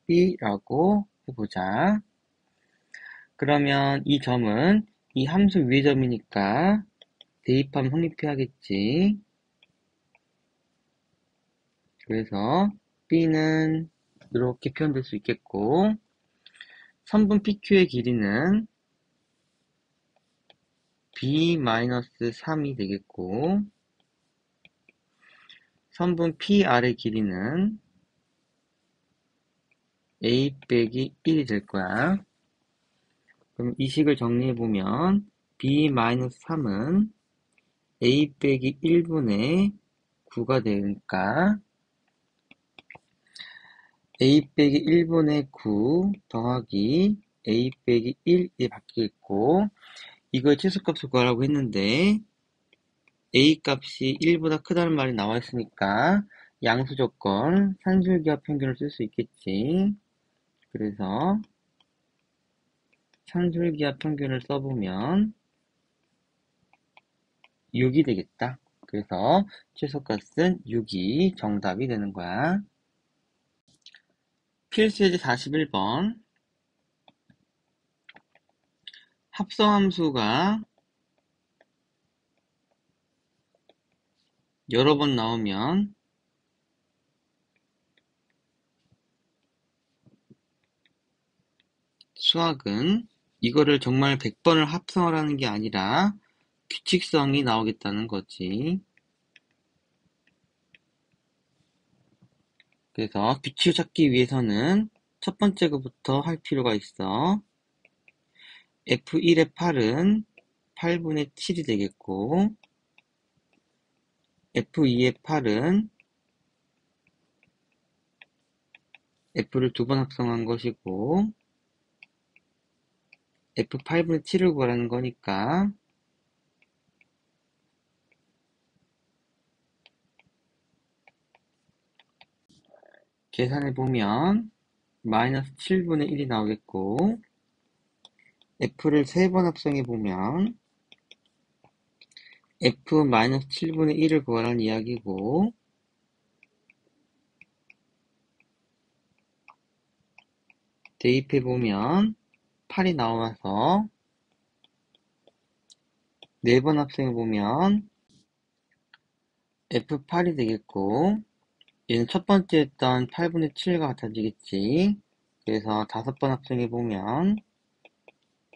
B라고 해보자. 그러면 이 점은 이 함수 위의 점이니까 대입하면 성립해야겠지. 그래서 B는 이렇게 표현될 수 있겠고 선분 PQ의 길이는 B-3이 되겠고 선분 PR의 길이는 A 빼기 1이 될 거야. 그럼 이 식을 정리해보면 b-3은 a 빼기 1분의 9가 되니까 a 빼기 1분의 9 더하기 a 빼기 1이 바뀌겠고, 이걸 최소값을 구하라고 했는데 a 값이 1보다 크다는 말이 나와 있으니까 양수 조건 산술기하 평균을 쓸 수 있겠지. 그래서 산술기하 평균을 써보면 6이 되겠다. 그래서 최소값은 6이 정답이 되는 거야. 필수예제 41번. 합성함수가 여러 번 나오면 수학은 이거를 정말 100번을 합성을 하는 게 아니라 규칙성이 나오겠다는 거지. 그래서 규칙을 찾기 위해서는 첫 번째 거부터 할 필요가 있어. F1의 8은 8분의 7이 되겠고, F2의 8은 F를 두 번 합성한 것이고, F8분의 7을 구하라는 거니까 계산해보면 마이너스 7분의 1이 나오겠고, F를 3번 합성해보면 F-7분의 1을 구하라는 이야기고, 대입해보면 8이 나와서 4번 합성해보면 F8이 되겠고, 얘는 첫 번째 했던 8분의 7과 같아지겠지. 그래서 5번 합성해보면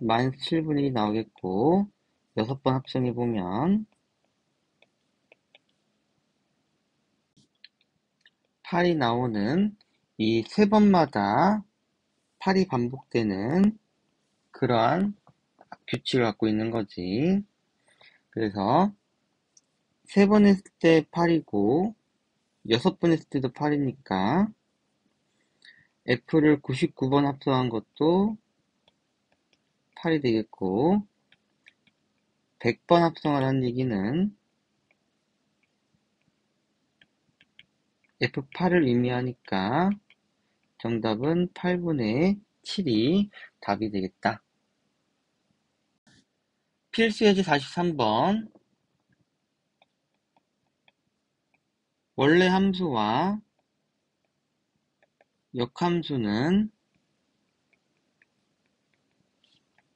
마이너스 7분의 1이 나오겠고, 6번 합성해보면 8이 나오는 이 3번마다 8이 반복되는 그러한 규칙을 갖고 있는 거지. 그래서 3번 했을 때 8이고 6번 했을 때도 8이니까 F를 99번 합성한 것도 8이 되겠고, 100번 합성하라는 얘기는 F8을 의미하니까 정답은 8분의 7이 답이 되겠다. 필수예제 43번. 원래 함수와 역함수는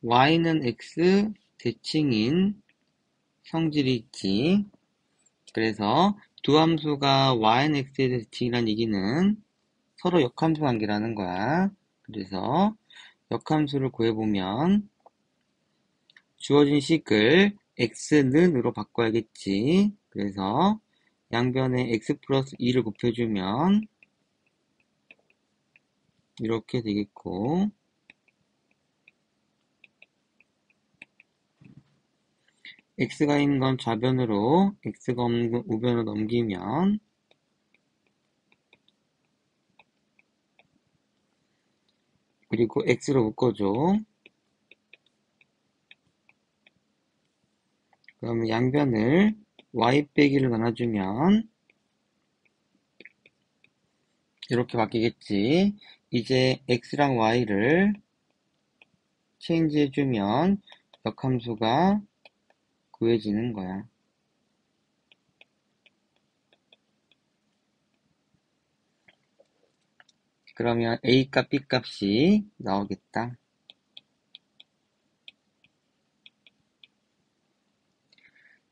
y는 x 대칭인 성질이 있지. 그래서 두 함수가 y는 x에 대해 대칭이라는 얘기는 서로 역함수 관계라는 거야. 그래서 역함수를 구해보면 주어진 식을 x는으로 바꿔야겠지. 그래서 양변에 x 플러스 2를 곱해주면 이렇게 되겠고, x가 있는 건 좌변으로, x가 없는 건 우변으로 넘기면 그리고 x로 묶어줘. 그러면 양변을 y 빼기를 나눠주면 이렇게 바뀌겠지. 이제 x랑 y를 체인지 해주면 역함수가 구해지는 거야. 그러면 A값, B값이 나오겠다.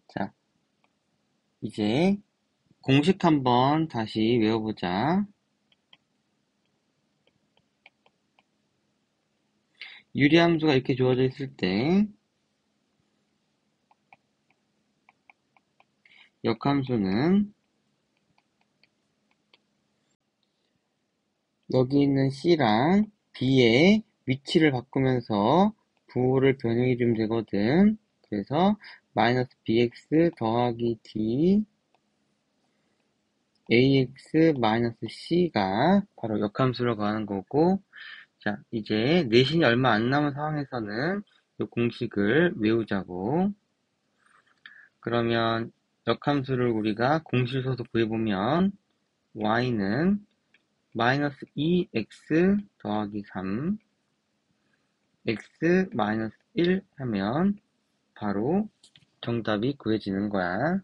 자, 이제 공식 한번 다시 외워보자. 유리함수가 이렇게 주어져 있을 때 역함수는 여기 있는 C랑 B의 위치를 바꾸면서 부호를 변형해 주면 되거든. 그래서 마이너스 bx 더하기 d ax 마이너스 c가 바로 역함수로 가는 거고, 자, 이제 내신이 얼마 안 남은 상황에서는 이 공식을 외우자고. 그러면 역함수를 우리가 공식에서도 구해보면 y는 마이너스 2x 더하기 3 x 마이너스 1 하면 바로 정답이 구해지는 거야.